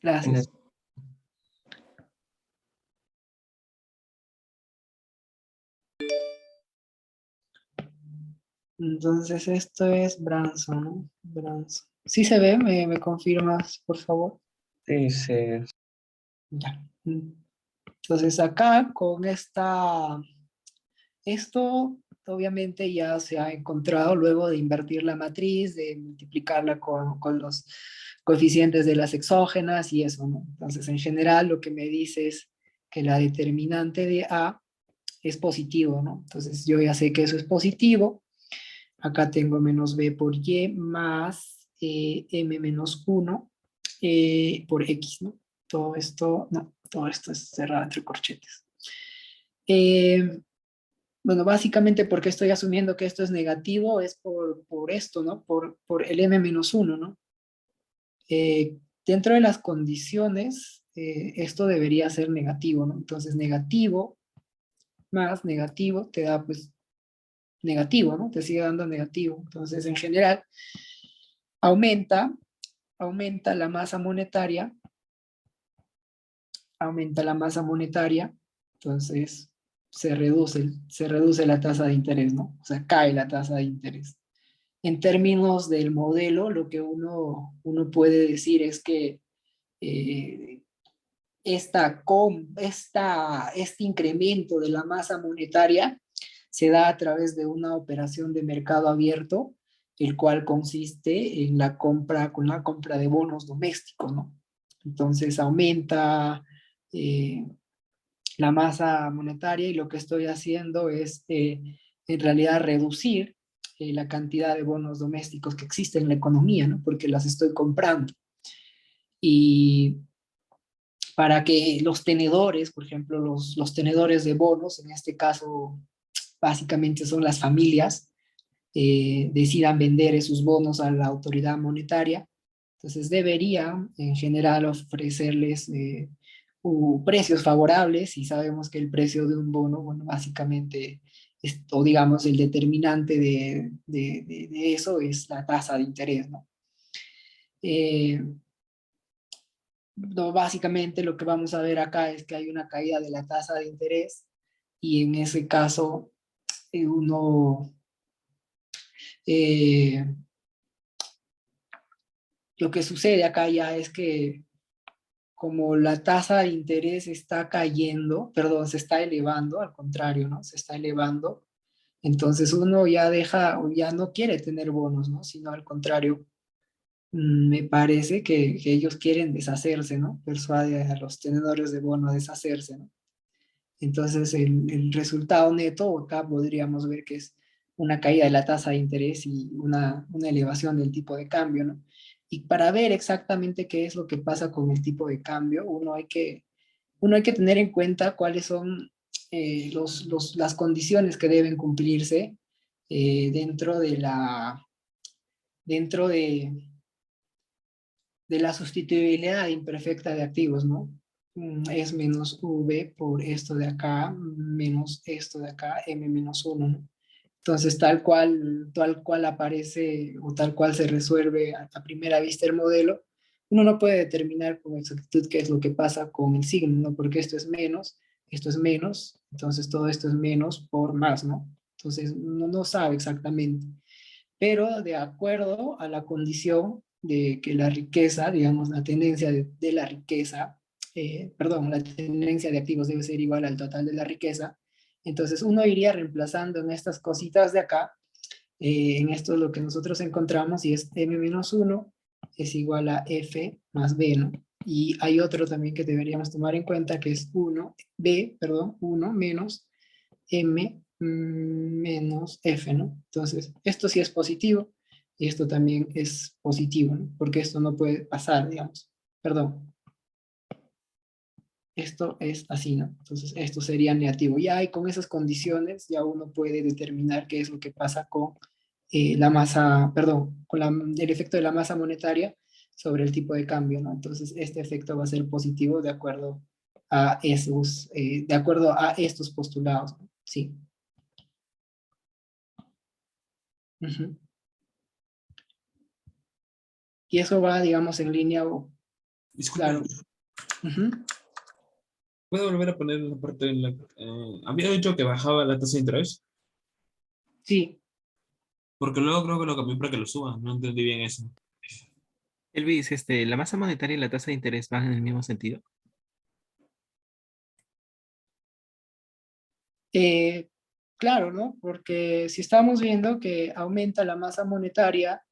la- Gracias. Entonces esto es Branson, ¿no? Branson. ¿Sí se ve? ¿Me confirmas, por favor? Sí, Ya. Entonces acá con esto obviamente ya se ha encontrado luego de invertir la matriz, de multiplicarla con los coeficientes de las exógenas y eso, ¿no? Entonces en general lo que me dice es que la determinante de A es positivo, ¿no? Entonces yo ya sé que eso es positivo. Acá tengo menos b por y más m menos 1 por x, ¿no? Todo esto, no, todo esto es cerrado entre corchetes. Eh, bueno, básicamente porque estoy asumiendo que esto es negativo es por esto, ¿no? Por el m menos 1, ¿no? Dentro de las condiciones, esto debería ser negativo, ¿no? Entonces negativo más negativo te da pues negativo, ¿no? Te sigue dando negativo. Entonces en general aumenta aumenta la masa monetaria, aumenta la masa monetaria, entonces se reduce la tasa de interés, ¿no? O sea, cae la tasa de interés. En términos del modelo, lo que uno puede decir es que eh, este incremento de la masa monetaria se da a través de una operación de mercado abierto, el cual consiste en con la compra de bonos domésticos, ¿no? Entonces aumenta eh, la masa monetaria y lo que estoy haciendo es en realidad reducir la cantidad de bonos domésticos que existen en la economía, ¿no? Porque las estoy comprando. Y para que los tenedores, por ejemplo, los tenedores de bonos, en este caso básicamente son las familias, decidan vender esos bonos a la autoridad monetaria. Entonces debería en general ofrecerles precios favorables y sabemos que el precio de un bono, bueno, básicamente, o digamos el determinante de eso es la tasa de interés, ¿no? Eh, no, básicamente lo que vamos a ver acá es que hay una caída de la tasa de interés y en ese caso uno, eh, lo que sucede acá ya es que como la tasa de interés está cayendo, perdón, se está elevando, al contrario, ¿no? Se está elevando, entonces uno ya deja, o ya no quiere tener bonos, ¿no? Sino al contrario, me parece que ellos quieren deshacerse, ¿no? Persuade a los tenedores de bonos a deshacerse, ¿no? Entonces, el resultado neto, acá podríamos ver que es una caída de la tasa de interés y una elevación del tipo de cambio, ¿no? Y para ver exactamente qué es lo que pasa con el tipo de cambio, uno hay que tener en cuenta cuáles son las condiciones que deben cumplirse dentro dentro de la sustituibilidad imperfecta de activos, ¿no? Es menos V por esto de acá, menos esto de acá, M menos 1, ¿no? Entonces, tal cual aparece o tal cual se resuelve a primera vista el modelo, uno no puede determinar con exactitud qué es lo que pasa con el signo, ¿no? Porque esto es menos, entonces todo esto es menos por más, ¿no? Entonces, uno no sabe exactamente, pero de acuerdo a la condición de que la riqueza, digamos, la tendencia de la riqueza, perdón, la tendencia de activos debe ser igual al total de la riqueza. Entonces uno iría reemplazando en estas cositas de acá, en esto lo que nosotros encontramos, y es m-1 es igual a f más b, ¿no? Y hay otro también que deberíamos tomar en cuenta, que es 1 menos m menos f, ¿no? Entonces, esto sí es positivo, y esto también es positivo, ¿no? Porque esto no puede pasar, digamos. Perdón, esto es así, ¿no? Entonces, esto sería negativo. Ya, y con esas condiciones ya uno puede determinar qué es lo que pasa con la masa, perdón, con el efecto de la masa monetaria sobre el tipo de cambio, ¿no? Entonces, este efecto va a ser positivo de acuerdo a esos, de acuerdo a estos postulados, ¿no? Sí. Ujú. Y eso va, digamos, en línea, Disculpe, claro. Ujú. ¿puedo volver a poner la parte en la... había dicho que bajaba la tasa de interés? Sí, Porque luego creo que lo cambié para que lo suba. No entendí bien eso. Elvis, ¿la masa monetaria y la tasa de interés van en el mismo sentido? eh, claro, ¿no? Porque si estamos viendo que aumenta la masa monetaria,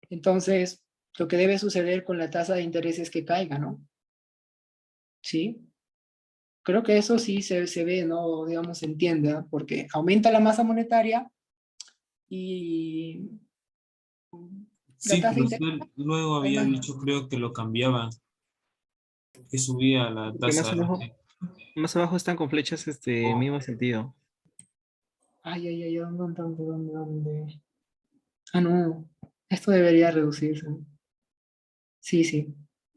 entonces lo que debe suceder con la tasa de interés es que caiga, ¿no? Sí, creo que eso sí se ve, ¿no? Digamos, se entiende, ¿no? Porque aumenta la masa monetaria y la Sí, tasa de pero interés usted luego había cae. dicho, creo que lo cambiaba, que subía la Porque tasa. más abajo están con flechas, mismo sentido. Ay, ay, ay, ¿dónde? Ah, no, esto debería reducirse. Sí, sí.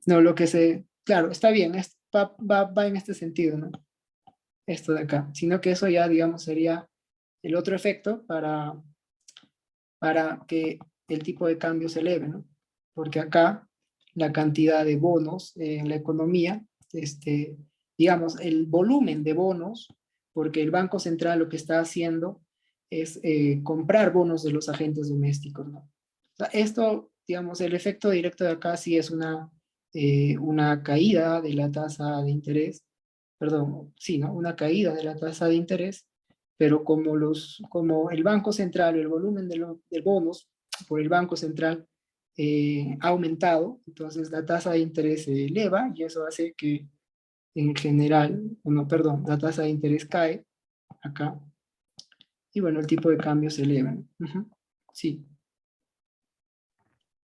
No, lo que se, claro, está bien, va en este sentido, ¿no? Esto de acá. Sino que eso ya, digamos, sería el otro efecto para que el tipo de cambio se eleve, ¿no? Porque acá la cantidad de bonos en la economía, digamos, el volumen de bonos, porque el Banco Central lo que está haciendo es comprar bonos de los agentes domésticos, ¿no? O sea, esto, digamos, el efecto directo de acá sí es una caída de la tasa de interés, perdón, sí, ¿no? Una caída de la tasa de interés, pero como el Banco Central, el volumen de bonos por el Banco Central ha aumentado, entonces la tasa de interés se eleva y eso hace que en general, no, perdón, la tasa de interés cae acá y bueno, el tipo de cambio se eleva. Ujú. Sí.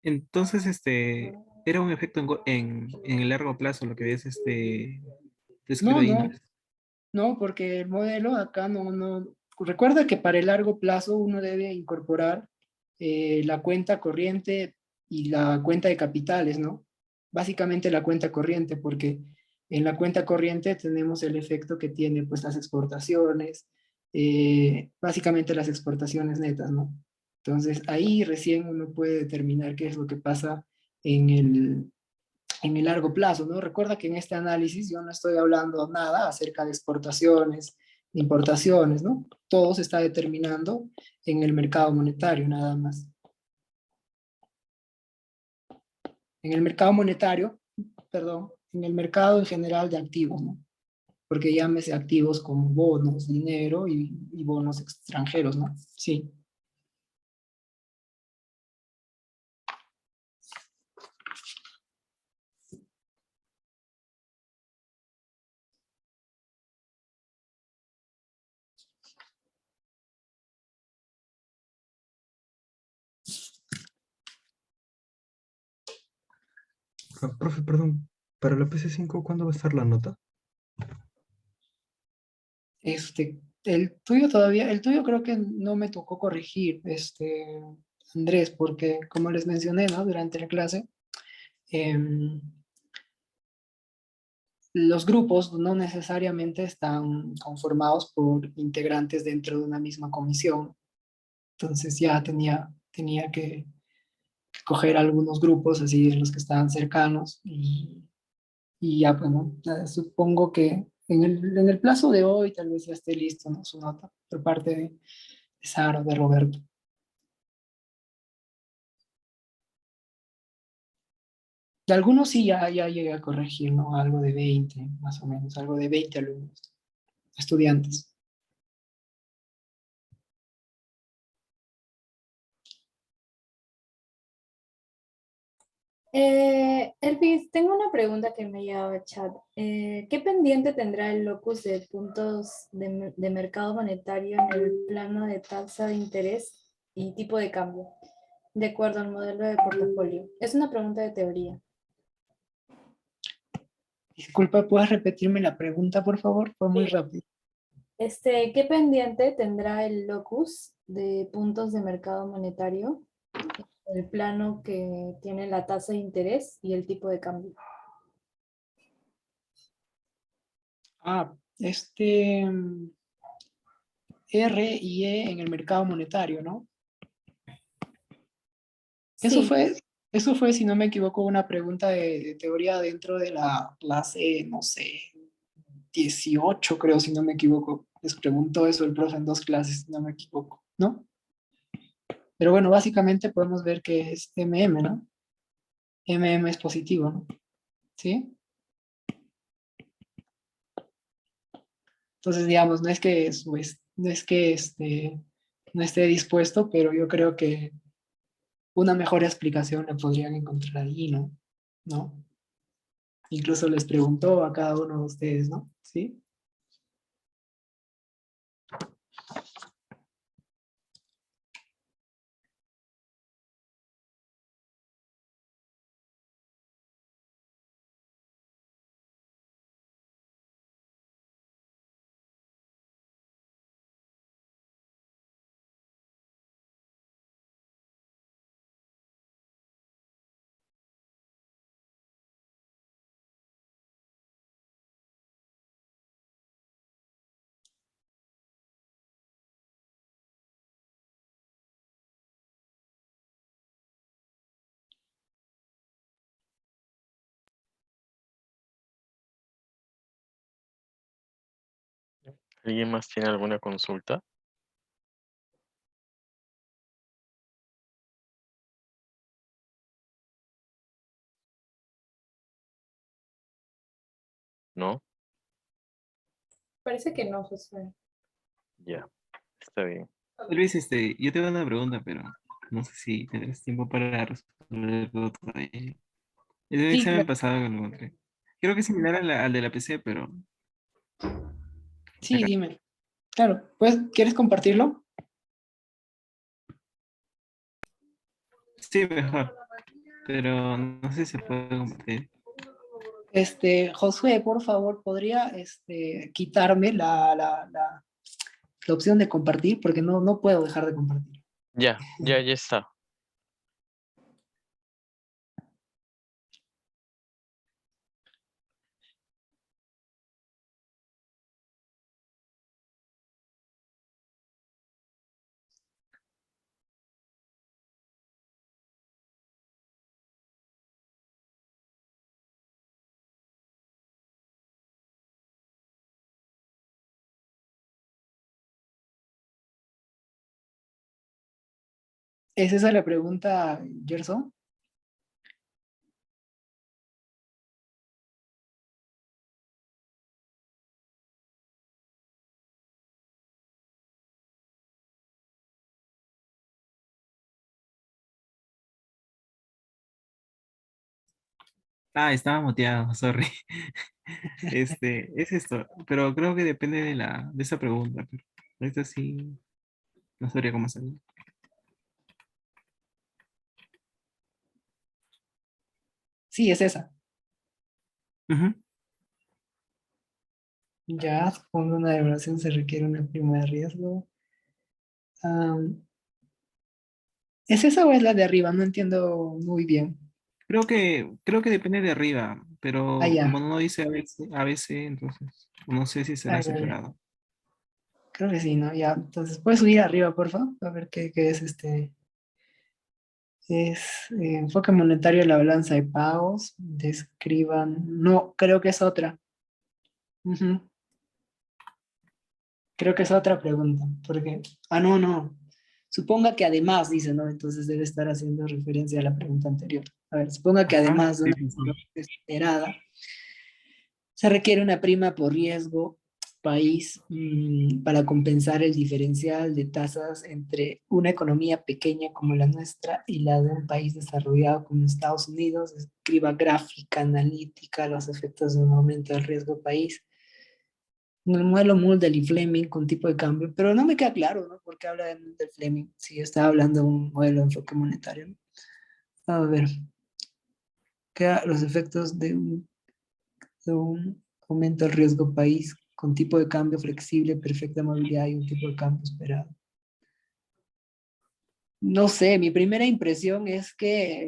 Entonces, era un efecto en el largo plazo lo que habías descrito No, ahí, ¿no? no, porque el modelo acá no. Recuerda que para el largo plazo uno debe incorporar la cuenta corriente y la cuenta de capitales, ¿no? Básicamente la cuenta corriente, porque en la cuenta corriente tenemos el efecto que tiene pues las exportaciones, básicamente las exportaciones netas, ¿no? Entonces ahí recién uno puede determinar qué es lo que pasa en el largo plazo, ¿no? Recuerda que en este análisis yo no estoy hablando nada acerca de exportaciones, de importaciones, ¿no? Todo se está determinando en el mercado monetario, nada más. En el mercado monetario, perdón, en el mercado en general de activos, ¿no? Porque llámese activos como bonos, dinero y bonos extranjeros, ¿no? Sí. Ah, profe, perdón, para la PC5, ¿cuándo va a estar la nota? El tuyo creo que no me tocó corregir, Andrés, porque como les mencioné, ¿no? Durante la clase, em, los grupos no necesariamente están conformados por integrantes dentro de una misma comisión. Entonces ya tenía que coger algunos grupos así de los que estaban cercanos y ya, bueno, nada, supongo que en el plazo de hoy tal vez ya esté listo, ¿no? Su nota por parte de Sara o de Roberto. De algunos sí ya llegué a corregir, ¿no? Algo de 20 más o menos, algo de 20 alumnos, estudiantes. Elvis, tengo una pregunta que me lleva a chat. ¿Qué pendiente tendrá el locus de puntos de mercado monetario en el plano de tasa de interés y tipo de cambio, de acuerdo al modelo de portafolio? Es una pregunta de teoría. Disculpa, ¿puedes repetirme la pregunta, por favor? Fue muy Sí. rápido. ¿Qué pendiente tendrá el locus de puntos de mercado monetario en el plano que tiene la tasa de interés y el tipo de cambio? R y E en el mercado monetario, ¿no? Eso Sí, fue, eso fue, si no me equivoco, una pregunta de teoría dentro de la clase, no sé, 18 creo, si no me equivoco. Les preguntó eso el profe en 2 clases, si no me equivoco, ¿no? Pero bueno, básicamente podemos ver que es MM, ¿no? MM es positivo, ¿no? ¿Sí? Entonces, digamos, no es que, pues, no es que no esté dispuesto, pero yo creo que una mejor explicación la podrían encontrar ahí, ¿no? ¿No? Incluso les preguntó a cada uno de ustedes, ¿no? ¿Sí? ¿Alguien más tiene alguna consulta? ¿No? parece que no, Josué. Ya, está bien. Luis, yo te hago una pregunta, pero no sé si tendrás tiempo para resolverlo todavía. Es un Sí, examen claro. pasado que lo encontré. Creo que es similar al de la PC, pero Sí, dime. Claro, pues, ¿quieres compartirlo? sí, mejor. Pero no sé si se puede compartir. Josué, por favor, ¿podría quitarme la opción de compartir? Porque no puedo dejar de compartir. Ya está. ¿Es esa la pregunta, Gerson? Ah, estaba muteado, sorry. Es esto, pero creo que depende de esa pregunta. Pero esta sí, no sabría cómo hacerlo. Sí, es esa. Ujú. Ya, supongo una devaluación se requiere una prima de riesgo. Am, ¿Es esa o es la de arriba? No entiendo muy bien. Creo que depende de arriba, Ah, pero como ya. no dice ABC, entonces no sé si Ah, será ya, ya. separado. Creo que sí, ¿no? Ya. Entonces, ¿puedes subir arriba, por favor? A ver qué es Es enfoque monetario de la balanza de pagos. Describan. No, creo que es otra. Ujú. Creo que es otra pregunta. Porque. Ah, no. Suponga que además dice, ¿no? Entonces debe estar haciendo referencia a la pregunta anterior. A ver, suponga que Ajá, además de sí, una sí, sí. evaluación esperada, se requiere una prima por riesgo país para compensar el diferencial de tasas entre una economía pequeña como la nuestra y la de un país desarrollado como Estados Unidos. Escriba gráfica, analítica, los efectos de un aumento del riesgo país. En el modelo Mulder y Fleming con tipo de cambio, pero no me queda claro, ¿no? ¿Por qué habla de Mulder Fleming? Si está hablando de un modelo de enfoque monetario, ¿no? A ver, los efectos de un aumento del riesgo país con tipo de cambio flexible, perfecta movilidad y un tipo de cambio esperado. No sé, mi primera impresión es que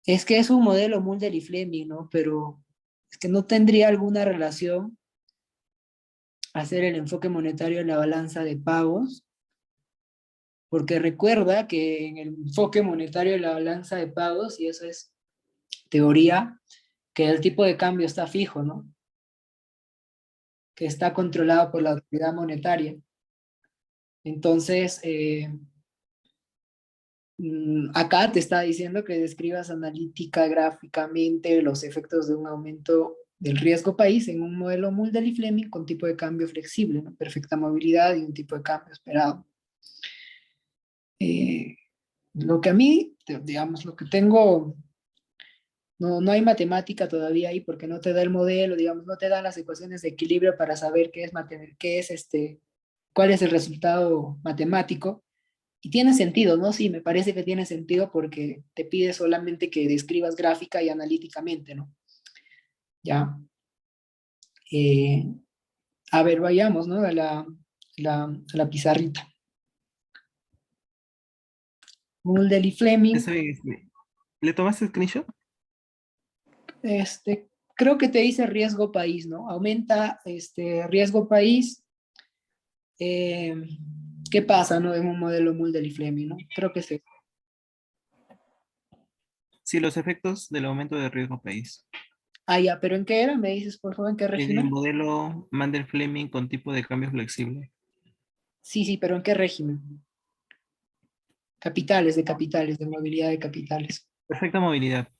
es un modelo Mulder y Fleming, ¿no? Pero es que no tendría alguna relación hacer el enfoque monetario en la balanza de pagos, porque recuerda que en el enfoque monetario de la balanza de pagos, y eso es teoría, que el tipo de cambio está fijo, ¿no? Que está controlado por la autoridad monetaria. Entonces, acá te está diciendo que describas analítica gráficamente los efectos de un aumento del riesgo país en un modelo Mulder y Fleming con tipo de cambio flexible, ¿no? Perfecta movilidad y un tipo de cambio esperado. Lo que a mí, digamos, lo que tengo, no hay matemática todavía ahí porque no te da el modelo, digamos, no te dan las ecuaciones de equilibrio para saber cuál es el resultado matemático. Y tiene sentido, ¿no? Sí, me parece que tiene sentido porque te pide solamente que describas gráfica y analíticamente, ¿no? Ya. Eh, a ver, vayamos, ¿no? A la pizarrita. Mulder y Fleming, Está bien, ¿le tomaste screenshot? creo que te dice riesgo país, ¿no? Aumenta riesgo país. eh, ¿Qué pasa, no? En un modelo Mulder y Fleming, ¿no? Creo que sí. Sí, los efectos del aumento de riesgo país. Ah, ya, pero ¿en qué era? ¿Me dices, por favor, en qué En el régimen? modelo Mandel-Fleming con tipo de cambio flexible. Sí, sí, pero ¿en qué régimen? Capitales, de movilidad de capitales. Perfecta movilidad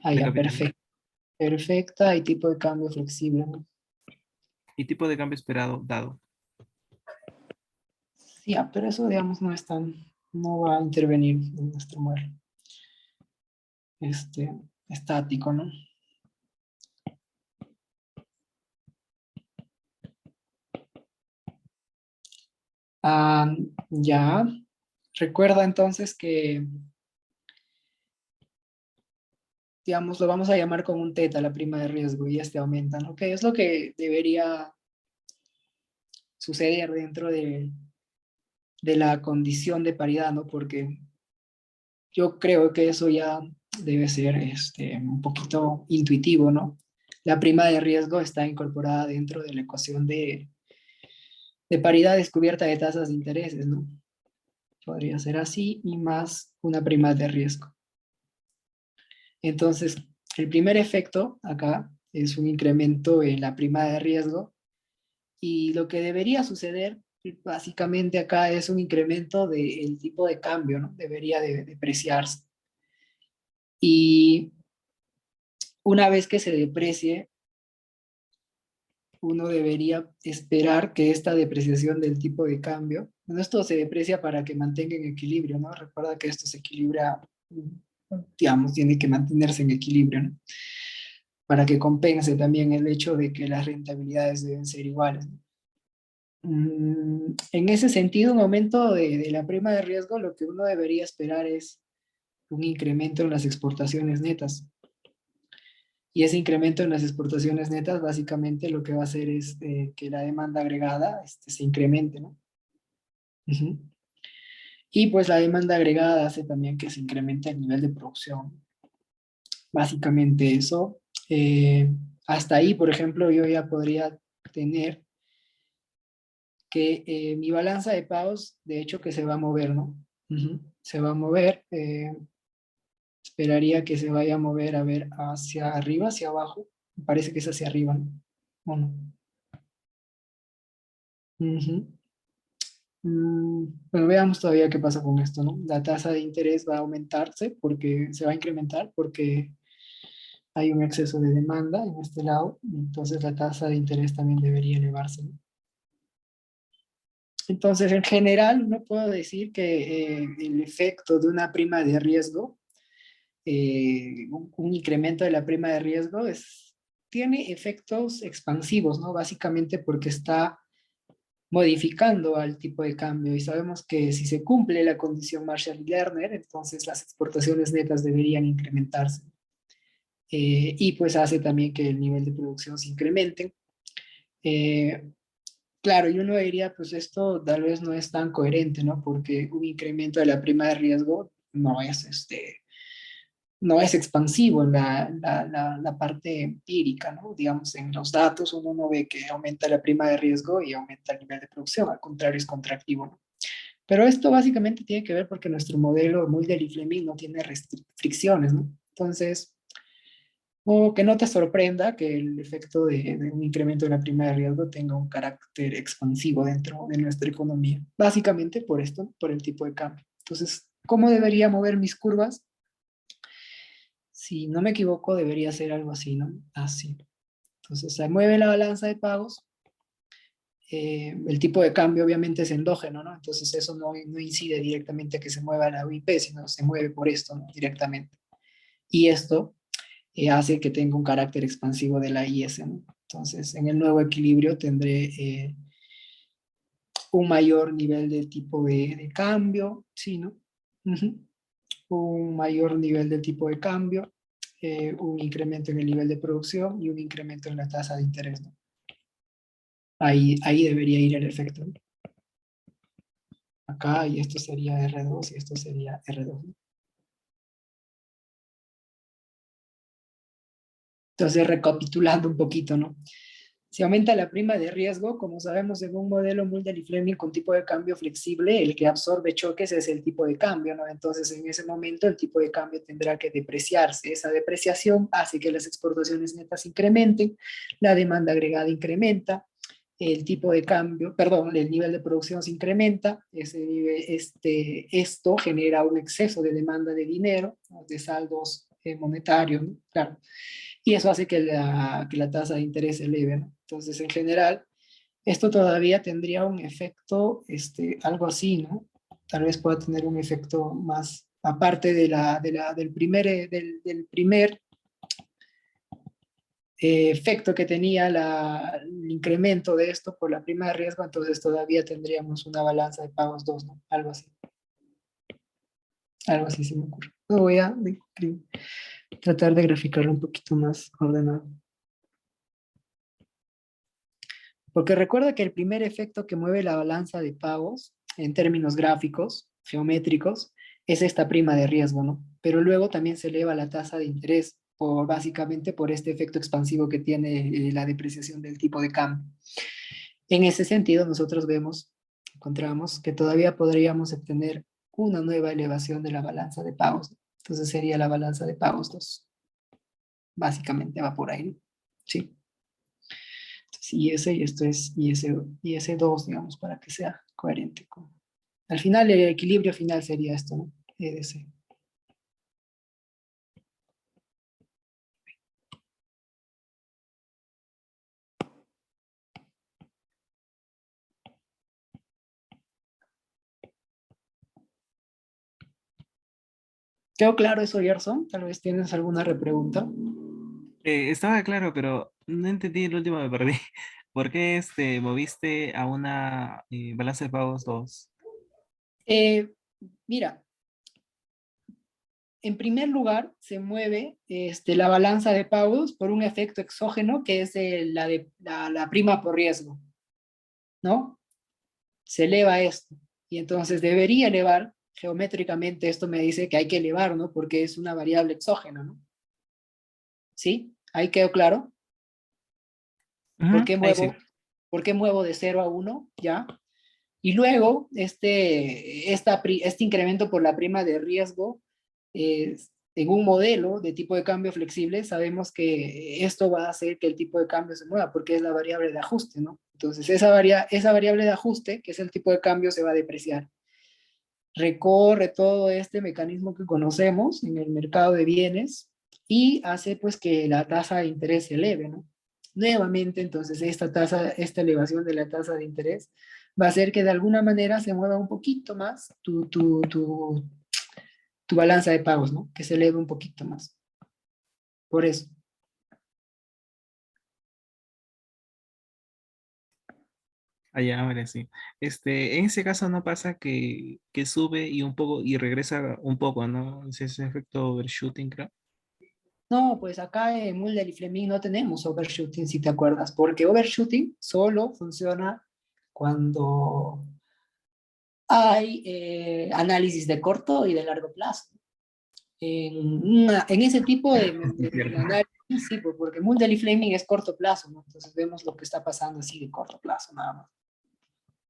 Ah, de ya, capital. perfecto. Perfecta y tipo de cambio flexible, ¿no? Y tipo de cambio esperado dado. Sí, ya, pero eso, digamos, no va a intervenir en nuestro modelo estático, ¿no? Ah, ya, recuerda entonces que, digamos, lo vamos a llamar con un teta, la prima de riesgo, y aumenta, ¿no? Que es lo que debería suceder dentro de la condición de paridad, ¿no? Porque yo creo que eso ya debe ser un poquito intuitivo, ¿no? La prima de riesgo está incorporada dentro de la ecuación de paridad descubierta de tasas de intereses, ¿no? Podría ser así y más una prima de riesgo. Entonces, el primer efecto acá es un incremento en la prima de riesgo y lo que debería suceder básicamente acá es un incremento del tipo de cambio, ¿no? Debería de depreciarse. Y una vez que se deprecie, uno debería esperar que esta depreciación del tipo de cambio, bueno, esto se deprecia para que mantenga en equilibrio, ¿no? Recuerda que esto se equilibra, digamos, tiene que mantenerse en equilibrio, ¿no? Para que compense también el hecho de que las rentabilidades deben ser iguales, ¿no? En ese sentido, un aumento de la prima de riesgo, lo que uno debería esperar es un incremento en las exportaciones netas. Y ese incremento en las exportaciones netas básicamente lo que va a hacer es que la demanda agregada se incremente, ¿no? Ujú. Y pues la demanda agregada hace también que se incremente el nivel de producción. Básicamente eso. Hasta ahí, por ejemplo, yo ya podría tener que mi balanza de pagos, de hecho, que se va a mover, ¿no? Ujú. Se va a mover. Esperaría que se vaya a mover, a ver, hacia arriba, hacia abajo. Me parece que es hacia arriba, ¿no? ¿O no? Ujú. Pero veamos todavía qué pasa con esto, ¿no? La tasa de interés va a aumentarse porque se va a incrementar porque hay un exceso de demanda en este lado, entonces la tasa de interés también debería elevarse, ¿no? Entonces, en general, no puedo decir que el efecto de una prima de riesgo, un incremento de la prima de riesgo, tiene efectos expansivos, ¿no? Básicamente porque está modificando al tipo de cambio y sabemos que si se cumple la condición Marshall-Lerner, entonces las exportaciones netas deberían incrementarse. Y pues hace también que el nivel de producción se incremente. Eh, claro, y uno diría, pues esto tal vez no es tan coherente, ¿no? Porque un incremento de la prima de riesgo no es expansivo en la parte empírica, ¿no? Digamos, en los datos uno no ve que aumenta la prima de riesgo y aumenta el nivel de producción, al contrario es contractivo, ¿no? Pero esto básicamente tiene que ver porque nuestro modelo Mulder y Fleming no tiene restricciones, ¿no? Entonces, o que no te sorprenda que el efecto de un incremento de la prima de riesgo tenga un carácter expansivo dentro de nuestra economía. Básicamente por esto, por el tipo de cambio. Entonces, ¿cómo debería mover mis curvas? Si no me equivoco, debería ser algo así, ¿no? Así. Entonces, se mueve la balanza de pagos. El tipo de cambio obviamente es endógeno, ¿no? Entonces, eso no incide directamente a que se mueva la UIP, sino se mueve por esto, ¿no? Directamente. Y esto hace que tenga un carácter expansivo de la IS, ¿no? Entonces, en el nuevo equilibrio tendré un mayor nivel de tipo de cambio, ¿sí, no? Ujú. Un mayor nivel de tipo de cambio, un incremento en el nivel de producción y un incremento en la tasa de interés, ¿no? Ahí debería ir el efecto, ¿no? Acá, y esto sería R2 y esto sería R2, ¿no? Entonces, recapitulando un poquito, ¿no? Si aumenta la prima de riesgo, como sabemos en un modelo Mulder y Fleming con tipo de cambio flexible, el que absorbe choques es el tipo de cambio, ¿no? Entonces, en ese momento el tipo de cambio tendrá que depreciarse. Esa depreciación hace que las exportaciones netas incrementen, la demanda agregada incrementa, el tipo de cambio, perdón, el nivel de producción se incrementa, esto genera un exceso de demanda de dinero, ¿no? De saldos monetarios, ¿no? Claro. Y eso hace que la tasa de interés se eleve, ¿no? Entonces, en general, esto todavía tendría un efecto, algo así, ¿no? Tal vez pueda tener un efecto más, aparte del primer efecto que tenía el incremento de esto por la prima de riesgo, entonces todavía tendríamos una balanza de pagos 2, ¿no? Algo así se me ocurre. Lo voy a tratar de graficarlo un poquito más ordenado. Porque recuerda que el primer efecto que mueve la balanza de pagos, en términos gráficos, geométricos, es esta prima de riesgo, ¿no? Pero luego también se eleva la tasa de interés, básicamente por este efecto expansivo que tiene la depreciación del tipo de cambio. En ese sentido, nosotros encontramos que todavía podríamos obtener una nueva elevación de la balanza de pagos. Entonces sería la balanza de pagos 2. Básicamente va por ahí, ¿sí? Y ese, y esto es y ese 2, digamos, para que sea coherente al final, el equilibrio final sería esto, ¿no? EDC. ¿Quedó claro eso, Gerson? Tal vez tienes alguna repregunta. Estaba claro, pero no entendí el último, me perdí. ¿Por qué moviste a una balanza de pagos 2? Eh, Mira, en primer lugar, se mueve la balanza de pagos por un efecto exógeno que es la prima por riesgo, ¿no? Se eleva esto. Y entonces debería elevar, geométricamente esto me dice que hay que elevar, ¿no? Porque es una variable exógena, ¿no? ¿Sí? ¿Ahí quedó claro? ¿Por Ujú, qué ahí sí. muevo de 0 a 1? ¿Ya? Y luego, este incremento por la prima de riesgo, en un modelo de tipo de cambio flexible, sabemos que esto va a hacer que el tipo de cambio se mueva, porque es la variable de ajuste, ¿no? Entonces, esa variable de ajuste, que es el tipo de cambio, se va a depreciar. Recorre todo este mecanismo que conocemos en el mercado de bienes y hace pues que la tasa de interés se eleve, ¿no? Nuevamente, entonces, esta elevación de la tasa de interés va a hacer que de alguna manera se mueva un poquito más tu balanza de pagos, ¿no? Que se eleve un poquito más. Por eso. Allá, ahora sí. En ese caso no pasa que sube y un poco y regresa un poco, ¿no? Es ese efecto overshooting, creo. No, pues acá en Mulder y Fleming no tenemos overshooting, si te acuerdas, porque overshooting solo funciona cuando hay análisis de corto y de largo plazo. En ese tipo Es de cierto. análisis, sí, pues, porque Mulder y Fleming es corto plazo, ¿no? Entonces vemos lo que está pasando así de corto plazo, nada más.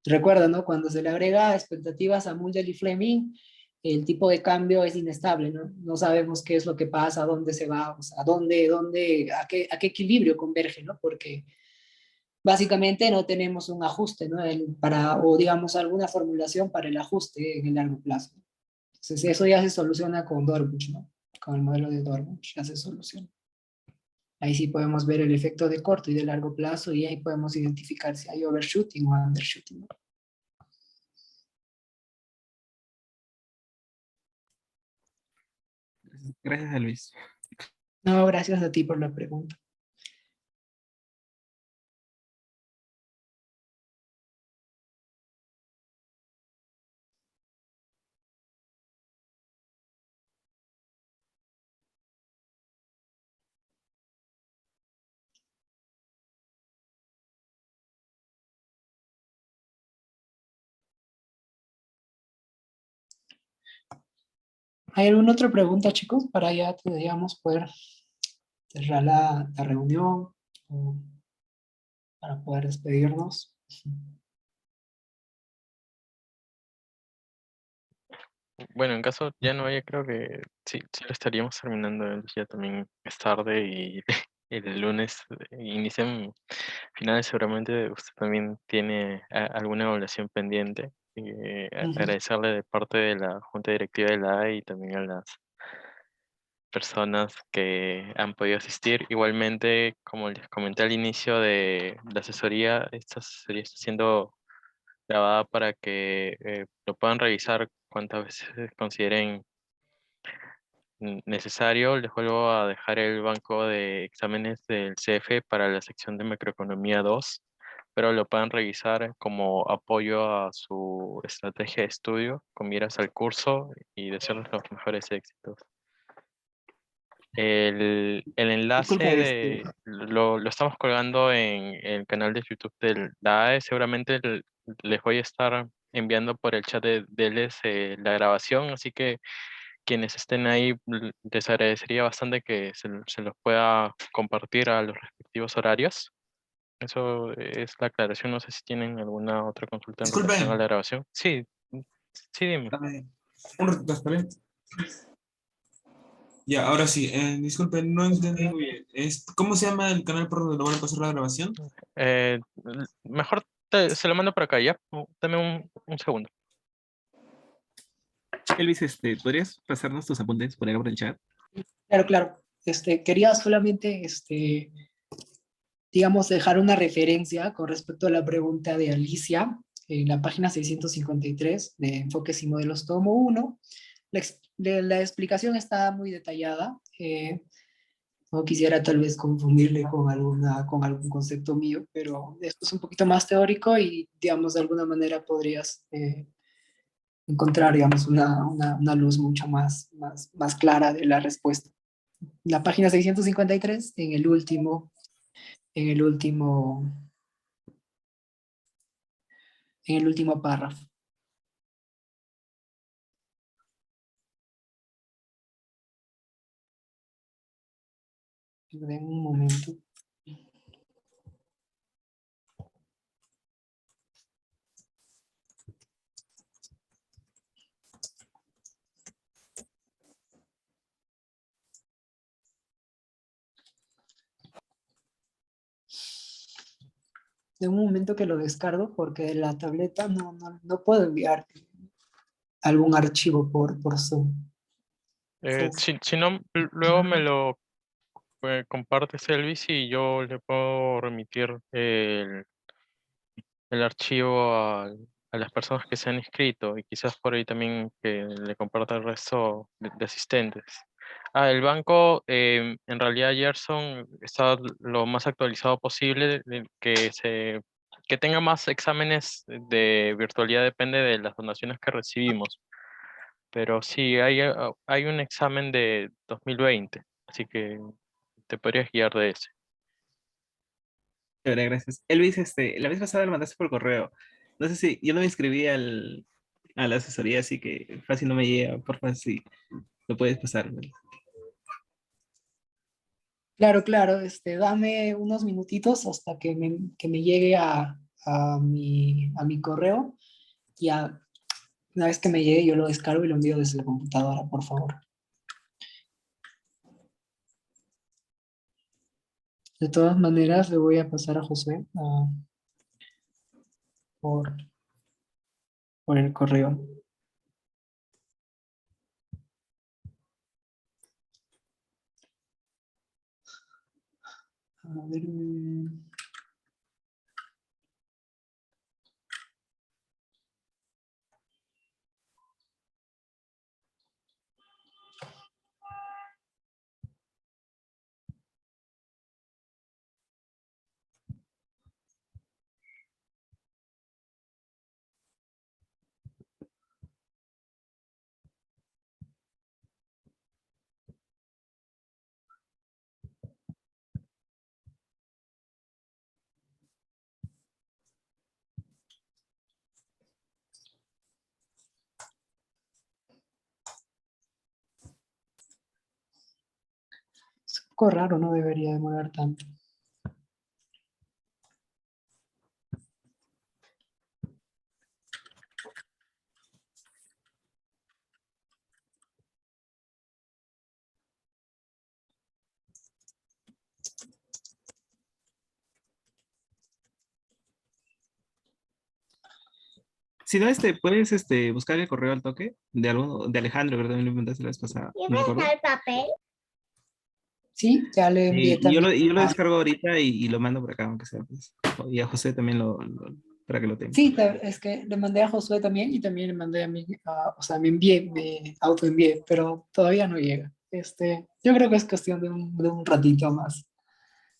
Recuerda, ¿no? Cuando se le agrega expectativas a Mulder y Fleming, el tipo de cambio es inestable, ¿no? No sabemos qué es lo que pasa, a dónde se va, o sea, a qué equilibrio converge, ¿no? Porque básicamente no tenemos un ajuste, ¿no? O digamos alguna formulación para el ajuste en el largo plazo. Entonces eso ya se soluciona con Dorbuch, ¿no? Con el modelo de Dorbuch ya se soluciona. Ahí sí podemos ver el efecto de corto y de largo plazo y ahí podemos identificar si hay overshooting o undershooting, ¿no? Gracias a Luis. No, gracias a ti por la pregunta. ¿Hay alguna otra pregunta, chicos? Para ya, digamos, poder cerrar la reunión o para poder despedirnos. Bueno, en caso ya no haya, creo que sí lo estaríamos terminando. Ya también es tarde y el lunes inician finales. Seguramente usted también tiene alguna evaluación pendiente. Ujú. Agradecerle de parte de la Junta Directiva de la AE y también a las personas que han podido asistir. Igualmente, como les comenté al inicio de la asesoría, esta asesoría está siendo grabada para que lo puedan revisar cuantas veces consideren necesario. Les vuelvo a dejar el banco de exámenes del CF para la sección de Macroeconomía 2, pero lo puedan revisar como apoyo a su estrategia de estudio con miras al curso y desearles los mejores éxitos. El enlace Disculpa, lo estamos colgando en el canal de YouTube de la AE. Seguramente les voy a estar enviando por el chat de les la grabación, así que quienes estén ahí, les agradecería bastante que se los pueda compartir a los respectivos horarios. Eso es la aclaración. No sé si tienen alguna otra consulta en relación a Disculpen, la grabación. Sí, sí, dime. un ratito, ¿está bien? Ya, ahora sí, disculpen, no entendí muy bien. ¿Cómo se llama el canal por donde lo van a pasar la grabación? Mejor se lo mando por acá, ¿ya? Dame un segundo. Elvis, ¿podrías pasarnos tus apuntes por acá por el chat? Claro, claro. Quería solamente, digamos, dejar una referencia con respecto a la pregunta de Alicia en la página 653 de Enfoques y Modelos Tomo 1. La explicación está muy detallada. No quisiera tal vez confundirle con algún concepto mío, pero esto es un poquito más teórico y, digamos, de alguna manera podrías encontrar, digamos, una luz mucho más clara de la respuesta. La página 653, en el último, en el último párrafo. Den un momento. de un momento que lo descargo porque de la tableta no puedo enviar algún archivo por Zoom. Entonces, Si no, luego me lo compartes, Elvis, y yo le puedo remitir el archivo a las personas que se han inscrito y quizás por ahí también que le comparta el resto de asistentes. El banco, en realidad, Gerson, está lo más actualizado posible, que tenga más exámenes de virtualidad depende de las donaciones que recibimos. Pero sí, hay un examen de 2020, así que te podrías guiar de ese. Chévere, gracias. Elvis, la vez pasada lo mandaste por correo. No sé si yo no me inscribí a la asesoría, así que fácil no me llega. Por favor, si lo puedes pasar. claro, claro, dame unos minutitos hasta que me llegue a mi correo. Ya, una vez que me llegue, yo lo descargo y lo envío desde la computadora, por favor. De todas maneras, le voy a pasar a José por, por el correo. A ver, es un poco raro, no debería demorar tanto. Si no, puedes buscar el correo al toque de Alejandro, que también lo mandaste la vez pasada. No me acuerdo. el papel? Sí, ya le envié Y también. yo lo descargo ahorita y lo mando por acá, aunque sea. Pues. Y a José también para que lo tenga. Sí, es que le mandé a Josué también y también le mandé a mí, o sea, me envié, me autoenvié, pero todavía no llega. Yo creo que es cuestión de un ratito más.